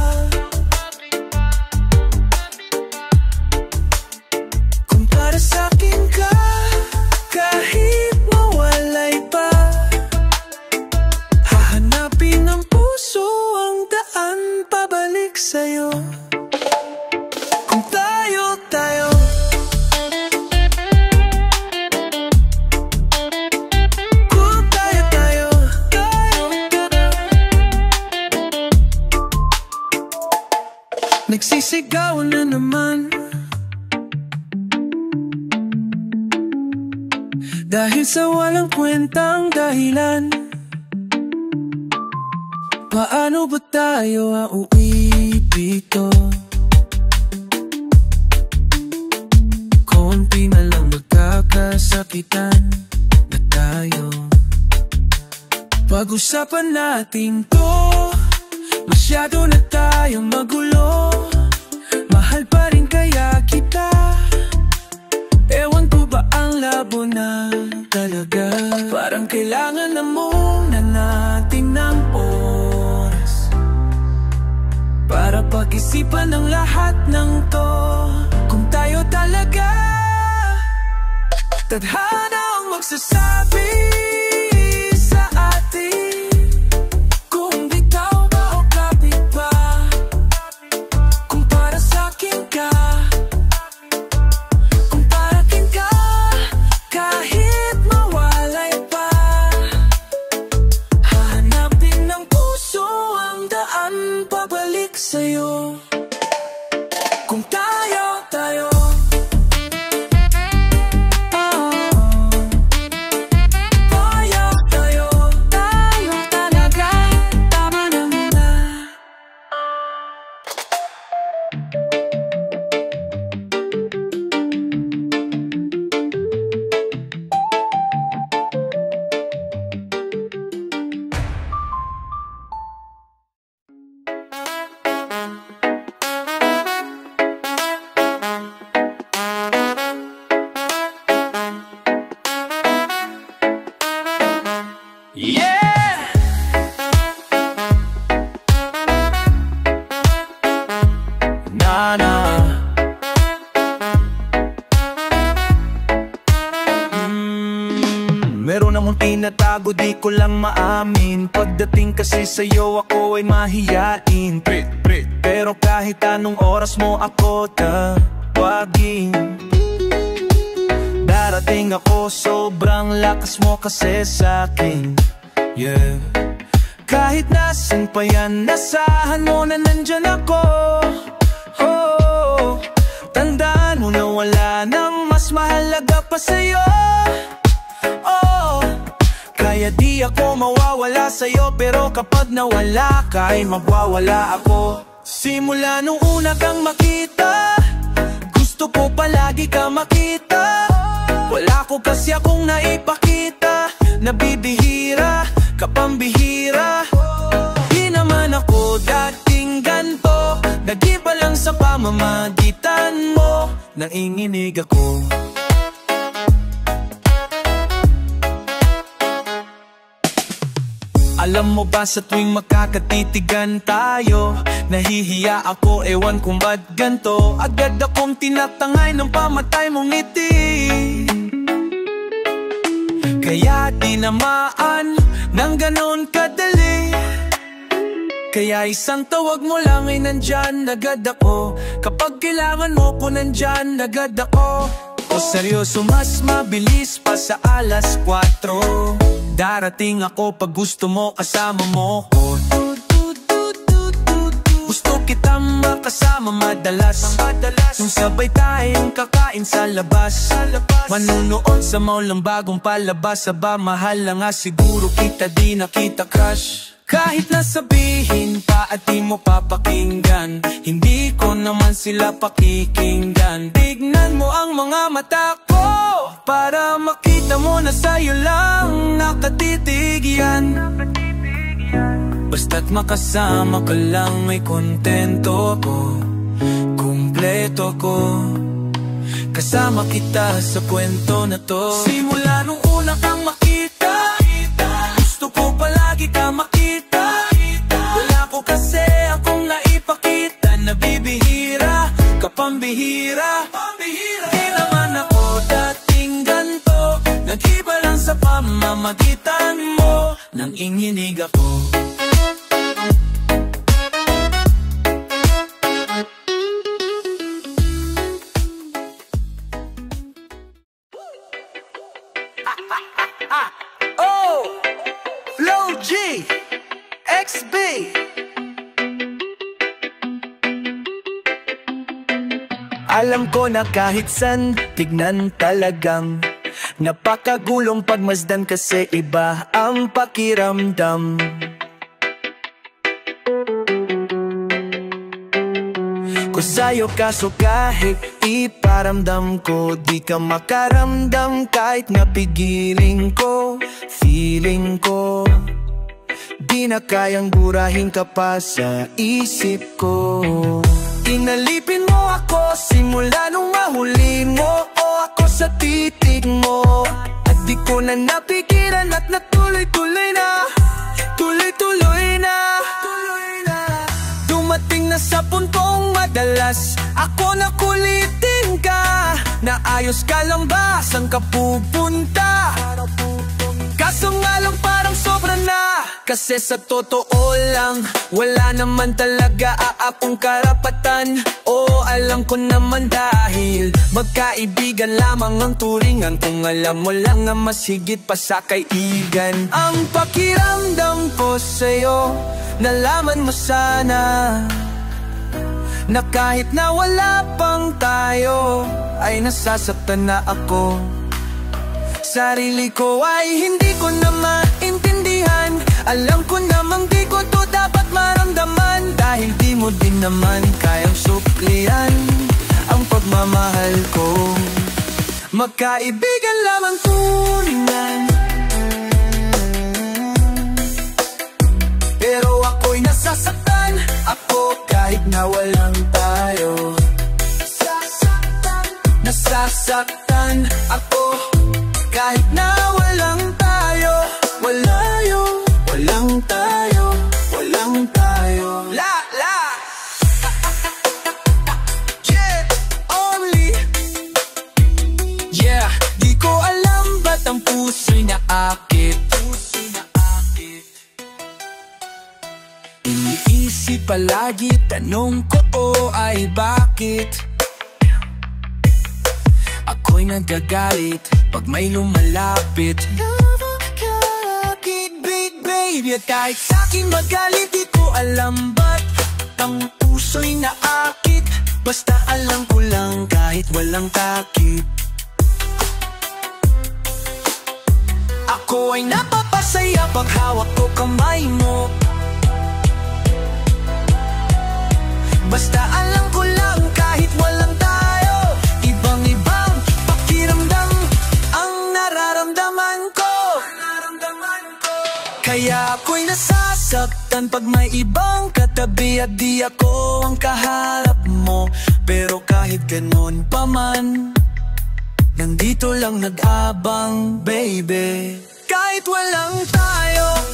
Kung para sa'kin ka, kahit mawalay pa, hahanapin ng puso ang daan pabalik sa'yo. Kung tayo nagsisigawan na naman dahil sa walang kwentang dahilan. Paano ba tayo uuwi dito? Konti na lang magkakasakitan na tayo. Pag-usapan natin to, masyado na tayong magulo. Mahal pa rin kaya kita, ewan ko ba ang labo na talaga. Parang kailangan na muna natin ng oras para pag-isipan ang lahat ng to. Kung tayo talaga, tadhana ang magsasabi sa atin kung bitaw ba o kapit pa. Kung para sa'kin ka, kung para kin ka, kahit mawalay pa, hahanapin ng puso ang daan pabalik sa'yo. Kung tayo para tinatago di ko lang maamin. Pagdating kasi sa'yo ako ay mahiyain. Pero kahit anong oras mo ako tawagin, darating ako, sobrang lakas mo kasi sa'kin. Yeah. Kahit nasan pa yan, nasahan mo na nandyan ako. Oh, tandaan mo na wala nang mas mahalaga pa sa'yo. Oh, kaya di ako mawawala sa'yo, pero kapag nawala ka ay magwawala ako. Simula nung una kang makita, gusto ko palagi ka makita. Wala ko kasi akong naipakita, nabibihira, kapambihira. Di naman ako dating ganto, nag-iba lang sa pamamagitan mo, nanginginig ako. Alam mo ba sa tuwing makakatitigan tayo, nahihiya ako, ewan kung ba't ganto. Agad akong tinatangay ng pamatay mong ngiti. Kaya tinamaan ng ganon kadali. Kaya isang tawag mo lang ay nandyan agad ako. Kapag kailangan mo ko nandyan agad ako. O seryoso, mas mabilis pa sa 4:00. Darating ako pag gusto mo, kasama mo ko. Gusto kitang makasama madalas, yung sabay tayong kakain sa labas, manunood sa maulang bagong palabas. Aba, mahal na nga siguro kita, di nakita crush. Kahit nasabihin pa at di mo papakinggan, hindi ko naman sila pakikinggan. Tignan mo ang mga mata ko, para makita mo na sa'yo lang nakatitig yan. Basta't makasama ka lang ay kontento ko, kumpleto ko. Kasama kita sa kwento na to. Simula nung una kang makita, gusto ko palagi ka makita. Wala ko kasi akong naipakita, nabibihira, kapambihira. Di naman ako dating ganto, nag-iba lang sa pamamagitan mo, nanginginig ako. Oh, Flow G, XB. Alam ko na kahit san tignan talagang napakagulong pagmasdan, kasi iba ang pakiramdam. Ko sa'yo kaso kahit iparamdam ko, di ka makaramdam kahit napigiling ko. Feeling ko di na kayang burahin ka pa sa isip ko. Inalipin mo ako simula nung mahuli mo, o ako sa titig mo. At di ko na napigilan at natuloy-tuloy na, tuloy-tuloy na. Dumating na sa puntong madalas ako na kulitin ka, na ayos ka lang ba, saan ka pupunta? Kaso nga lang parang sobra na, kasi sa totoo lang wala naman talaga akong karapatan. O alam ko naman dahil magkaibigan lamang ang turingan, kung alam mo lang na mas higit pa sa kaibigan. Ang pakiramdam ko sa'yo, nalaman mo sana, na kahit na wala pang tayo ay nasasaktan na ako. Sarili ko ay hindi ko na maintindihan, alam ko namang di ko to dapat maramdaman, dahil di mo din naman kayang suklian ang pagmamahal ko. Magkaibigan lamang turingan, pero ako'y nasasaktan, ako kahit na walang tayo. Nasasaktan ako kahit na walang tayo. Walang tayo, walang tayo. La la. Yeah, only. Yeah, di ko alam ba't ang puso'y naakit, palagi tanong ko ay bakit ako'y nagagalit pag may lumalapit. Beat baby, at kahit sa'kin magalit, di ko alam ba't ang puso'y naakit. Basta alam ko lang kahit walang takip, ako ay napapasaya pag hawak ko kamay mo. Basta alam ko lang kahit walang tayo, ibang-ibang pakiramdam ang nararamdaman ko. Kaya ako'y nasasaktan pag may ibang katabi at di ako ang kaharap mo. Pero kahit ganon pa man, nandito lang nag-abang, baby. Kahit walang tayo,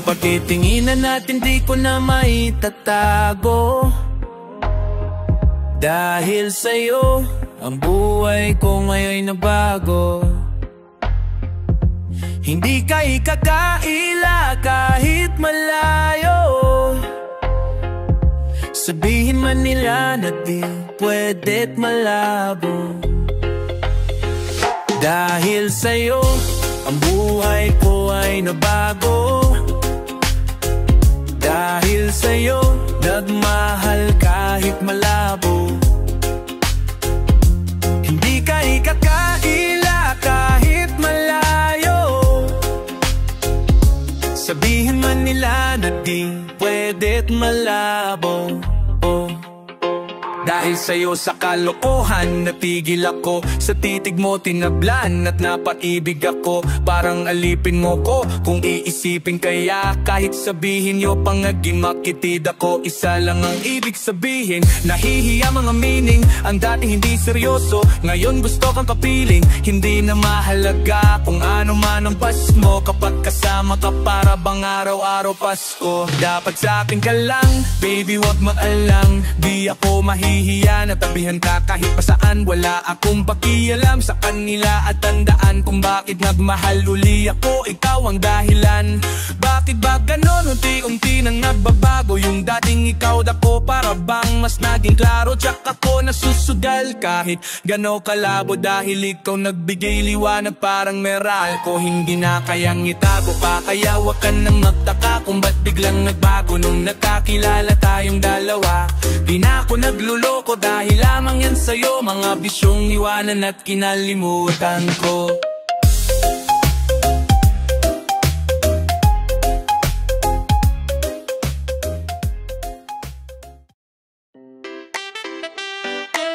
pagtitinginan natin di ko na maitatago. Dahil sa'yo, ang buhay ko ngayon nabago. Hindi ka ikakaila kahit malayo. Sabihin man nila na di pwed't malabo. Dahil sa'yo, ang buhay ko ay nabago. Dahil sa'yo, nagmahal kahit malabo. Hindi ka ikakaila kahit malayo. Sabihin man nila na di pwed't malabo. Dahil sa'yo sa kalokohan, natigil ako. Sa titig mo tinablan at napaibig ako. Parang alipin mo ko kung iisipin kaya. Kahit sabihin nyo pangaging makitid ako, isa lang ang ibig sabihin. Nahihiya mga meaning, ang dati hindi seryoso, ngayon gusto kang papiling. Hindi na mahalaga kung ano man ang bas mo, kapag kasama ka para bang araw-araw Pasko. Dapat sa'kin ka lang, baby wag maalang. Di ako mahihiya na tabihan ka kahit pa saan. Wala akong pakialam sa kanila at tandaan kung bakit nagmahal uli ako. Ikaw ang dahilan. Bakit ba ganon? Unti-unti nang nagbabago yung dating ikaw dako. Para bang mas naging klaro, tsak ako nasusugal kahit gano kalabo. Dahil ikaw nagbigay liwanag parang meral ko. Hindi na kayang itago pa, kaya wag ka nang magtaka kung ba't biglang nagbago. Nung nagkakilala tayong dalawa, di na ako nagluloko dahil lamang yan sa'yo. Mga bisyong iwanan at kinalimutan ko.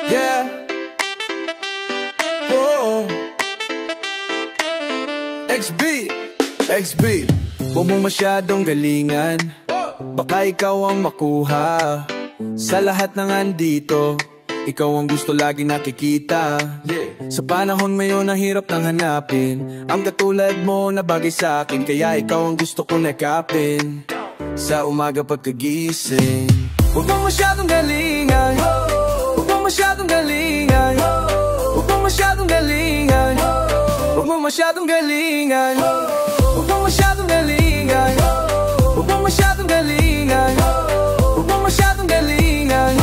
Yeah. Whoa. XB, huwag mo masyadong galingan. Baka ikaw ang makuha sa lahat ng andito. Ikaw ang gusto lagi nakikita. Sa panahon ngayon ang hirap nang hanapin ang katulad mo na bagay sa akin. Kaya ikaw ang gusto kong nakapin sa umaga pagkagising. Huwag mo masyadong galingan. Huwag mo masyadong galingan. Huwag mo masyadong galingan. Huwag mo masyadong galingan. Huwag mo masyadong galingan. Huwag mo masyadong galingan. Huwag mo masyadong galingan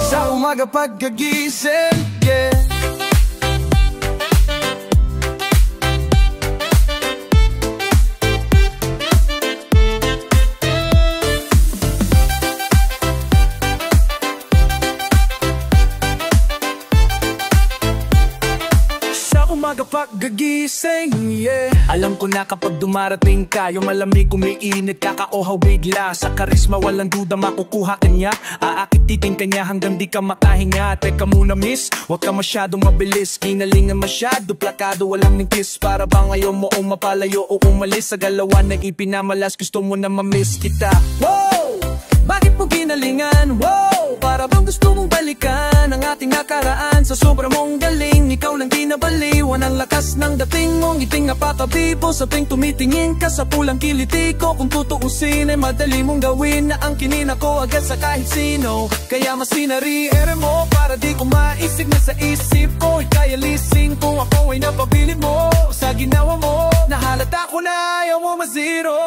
sa umaga pagkagising. Yeah. paggagising, yeah. Alam ko na kapag dumarating ka, yung malamig umiinit, kakauhaw bigla. Sa karisma walang duda makukuha ka niya. Aakititin ka niya hanggang di ka makahinga. Teka muna miss, wag ka masyadong mabilis. Kinalingan masyado, plakado, walang ningkis. Para bang ayaw mo o mapalayo o umalis. Sa galawan na ipinamalas, gusto mo na mamiss kita. Wow! Bakit mo ginalingan? Wow! Para bang gusto mong balikan ang ating nakaraan. Sa sobra mong galing, ikaw lang di nabaliwan. Ang lakas ng dating mong iting napakabibo. Sa tuwing tumitingin ka sa pulang kiliti ko. Kung tutuusin ay madali mong gawin na ang kinina ko agad sa kahit sino. Kaya mas sinariere mo para di ko maisip na sa isip ko. Ika'y alising kung ako ay napabilib mo. Sa ginawa mo, nahalata ko na ayaw mo mazero.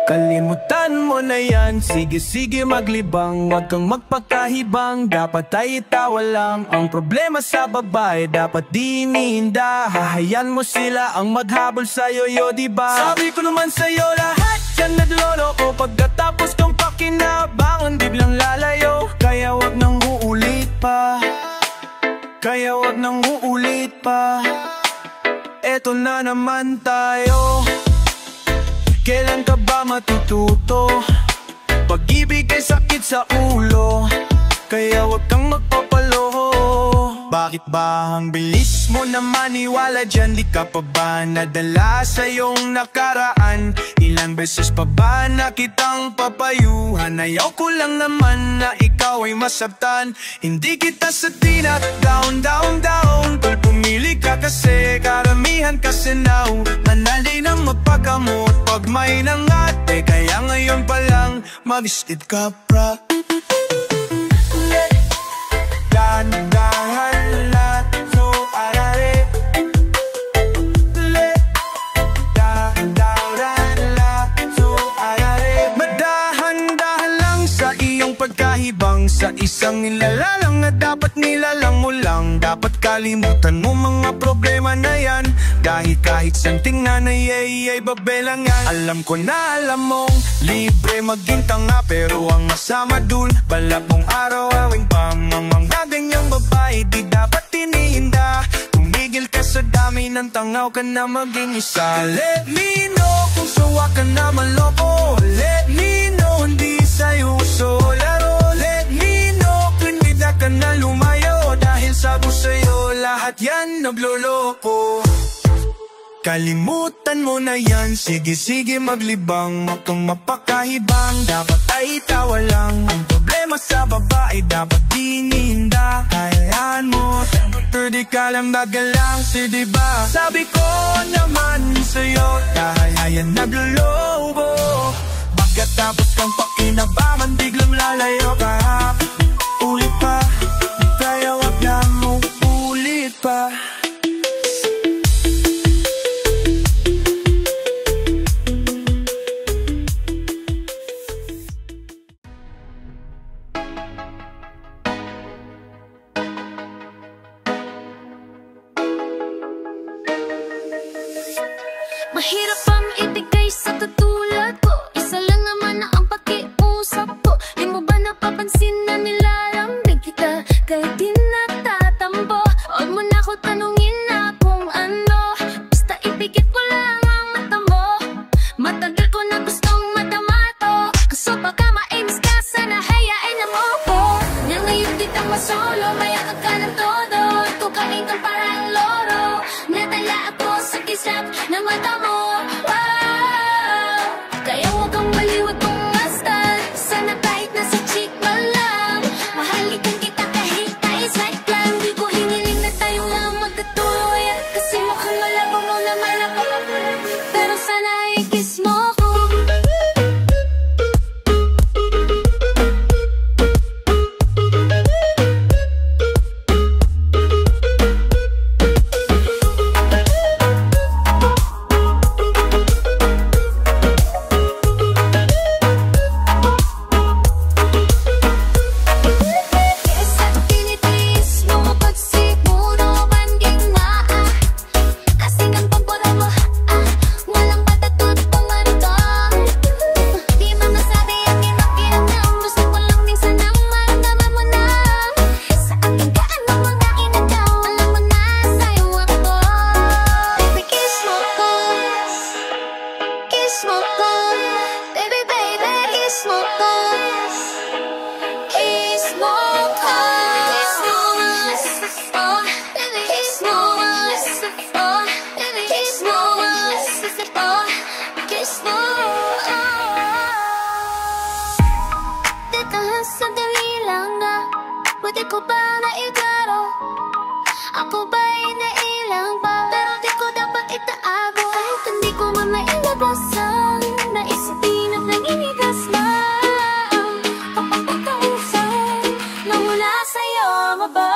Kalimutan mo na yan, sige maglibang. Huwag kang magpakahibang, dapat ay itawa lang. Ang problema sa babae, dapat di iniinda. Hahayan mo sila ang maghabol sa'yo, yo diba? Sabi ko naman sa'yo lahat yan nagloloko. Pagkatapos kang pakinabangan, biglang lalayo. Kaya wag nang uulit pa, kaya wag nang uulit pa. Eto na naman tayo. Kailan ka ba matututo? Pag-ibig ay sakit sa ulo, kaya wag kang magpapaloko. Bakit ba ang bilis mo na maniwala dyan? Di ka pa ba nadala sa iyong nakaraan? Ilan beses pa ba na kitang papayuhan? Ayaw ko lang naman na ikaw ay masabtan. Hindi kita sa tinat, down. Tol, pumili ka kasi karamihan kasi now. Manali nang magpagamot pag may nangate. Kaya ngayon pa lang mag-istit ka pra. Dahan-dahan lahat so arare. Dahan-dahan lahat so arare. Madahan-dahan lang sa iyong pagkahibang. Sa isang nilalalang na dapat nilalang mo lang. Dapat kalimutan mo mga problema na yan. Dahil kahit saan tingnan ay babelang yan. Alam ko na alam mong libre maging tanga, pero ang masama dun balak mong araw-awing pamamang. Ganyang babae di dapat tinihinda. Tumigil ka sa dami ng tangaw ka na maging isa. Let me know kung sawa ka na maloko. Let me know hindi sa'yo uso laro. Let me know kung nida ka na lumayo. Dahil sabi sa'yo lahat yan nagloloko. Kalimutan mo na yan, sige maglibang. Huwag kang mapakahibang, dapat ay itawa lang. Ang problema sa babae, dapat iniinda. Hayaan mo, di ka lang magalang, si diba? Sabi ko naman sa'yo, dahil yan naglolobo. Pagkatapos kang pakinabangan, biglang lalayo ka. Ulit pa, kaya wag na mo ulit pa. Mahirap ang ibigay sa katulad ko. Isa lang naman na ang pakiusap ko. Di mo ba napapansin na nilalambing kita kahit di natatambo? Huwag mo na ako tanungin na kung ano. Basta ipikit mo lang ang mata mo. Matagal ko na gustong madama to. Kaso baka mainis ka, sana hayain na mo ko. Na ngayon di tang masolo, mayakag ka ng todo. Tukain kang parang loro. Natala ako sa kislap ng mata mo. kiss mo ko. Baby, baby, kiss mo ko. Kiss mo ko. Kiss mo ko. Baby, kiss mo ko. Baby, kiss mo ko. Kiss mo ko. Dito sandali lang na. Pwede ko ba na iklaro? Ako ba'y nailang ba? Pero di ko dapat itago. Kahit hindi ko man mailabasan, naisipin at nangingigas na ang pagkakausap na mula sa'yo maba.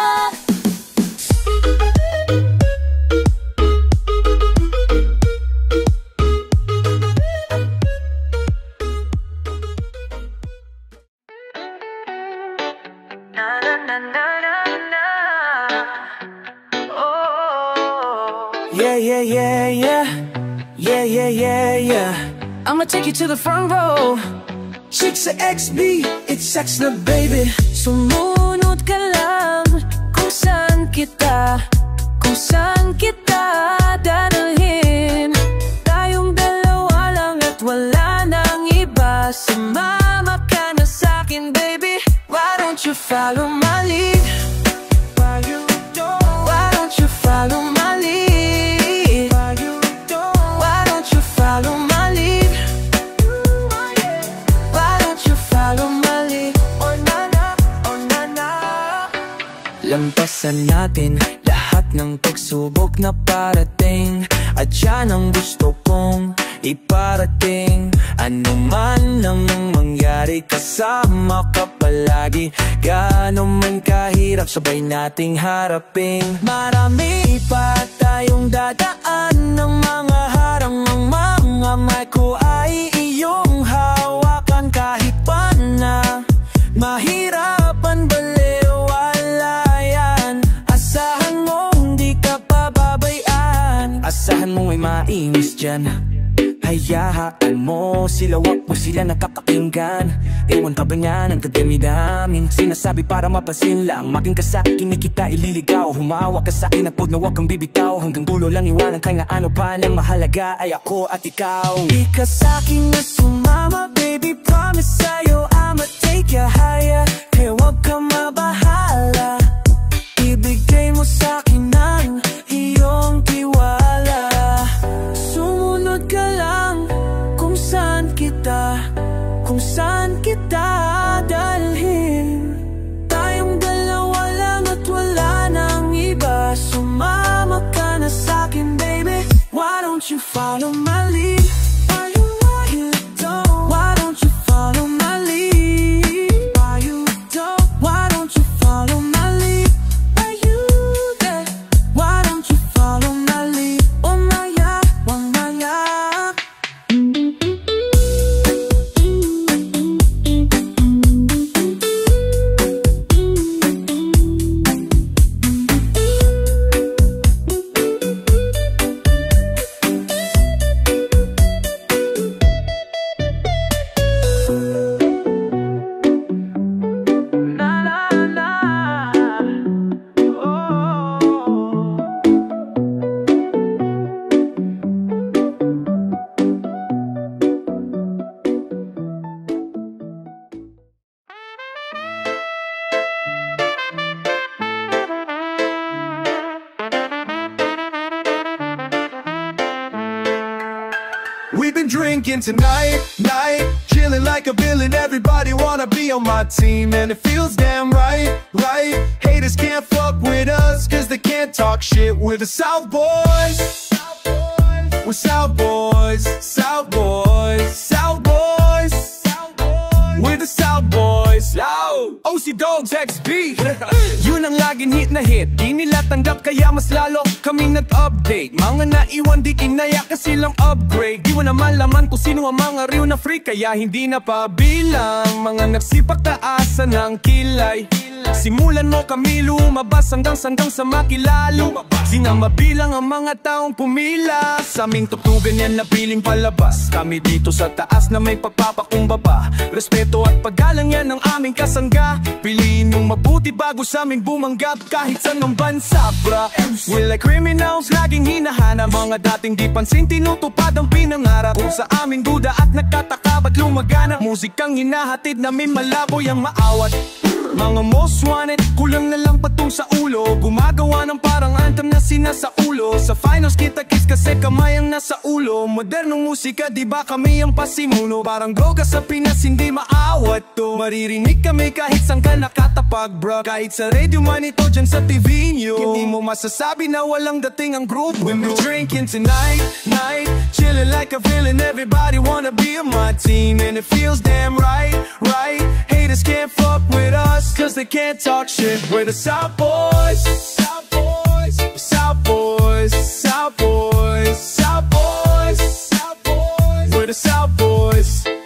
Yeah. I'ma take you to the front row. Chicks sa XB, it's sex na baby. Sumunod ka lang kung saan kita dadalhin. Tayong dalawa lang at wala nang iba. Sumama ka na sa'kin baby. Why don't you follow my lead? Why don't you follow my lead? Why don't you follow my lead? Why don't you follow my lead? Oh na na, oh na na. Lampasan natin lahat ng pagsubok na parating. At yan ang gusto kong iparating. Ano man ang mangyari, kasama ka palagi. Gaano man kahirap, sabay nating harapin. Marami pa tayong dadaan ng mga harang. Ang mga may ko ay iyong hawakan. Kahit pa na mahirapan, baliwala yan. Asahan mo hindi ka pababayaan. Asahan mo ay mainis dyan. Hayaan mo sila, wag mo sila nakakakinggan. Ewan pa ba niya ng kadami-daming sinasabi para mapasin lang. Maging ka sa'kin, di kita ililigaw. Humawak ka sa'kin at huwag na huwag kang bibitaw. Hanggang dulo lang iwanan kaya ano pa lang mahalaga ay ako at ikaw. Di ka sa'kin na sumama baby, promise sa'yo I'ma take you higher. Kaya huwag ka mabahala, ibigay mo sa'kin ang iyong tiwala. Sumunod ka lang kung saan kita dalhin. Tayong dalawa lang at wala nang iba. Sumama ka na sa'kin baby. Why don't you follow my lead? Why don't you follow my lead? Why don't you follow my lead? Why don't you follow my lead? Oh my yeah, oh my yeah. We've been drinking tonight, chilling like a villain. Everybody wanna be on my team, and it feels damn right. Haters can't fuck with us, cause they can't talk shit. We're the South Boys. We're South Boys, South Boys, South Boys. We're the South Boys. Loud! OC Dogs XB. Yun ang laging hit na hit, di nila tanggap kaya mas lalo kami nag-update. Mga naiwan di kinaya kasi lang upgrade. Di mo naman laman kung sino ang mga real na freak, kaya hindi na pabilang. Mga nagsipak taasa ng kilay. Simulan mo kami lumabas hanggang sa makilalo. Di na mabilang ang mga taong pumila. Sa aming tutugan yan na piling palabas. Kami dito sa taas na may pagpapakumbaba. Respeto at paggalang yan ang aming kasangga. Piliin mong mabuti bago sa aming bumanggap. Kahit saan ng bansa bra. We're like criminals, laging hinahanap. Mga dating di pansin, tinutupad ang pinangarap. Sa amin duda at nagtataka ba't lumagana Musikang hinahatid namin malabo yang maawat Mga most wanted, kulang na lang patong sa ulo Gumagawa ng parang anthem na sinasa ulo Sa finals kita kiss kasi kamay ang nasa ulo Modernong musika di ba kami ang pasimuno Parang droga sa Pinas hindi maawat to Maririnig kami kahit saan ka nakatapag bro Kahit sa radio man ito dyan sa TV nyo Hindi mo masasabi na walang dating ang group When we're drinking tonight, night Chilling like a feeling everybody wanna be on my team And it feels damn right, right Haters can't fuck with us Cause they can't talk shit. We're the South Boys, South Boys, South Boys, South Boys, South Boys, South Boys. We're the South Boys.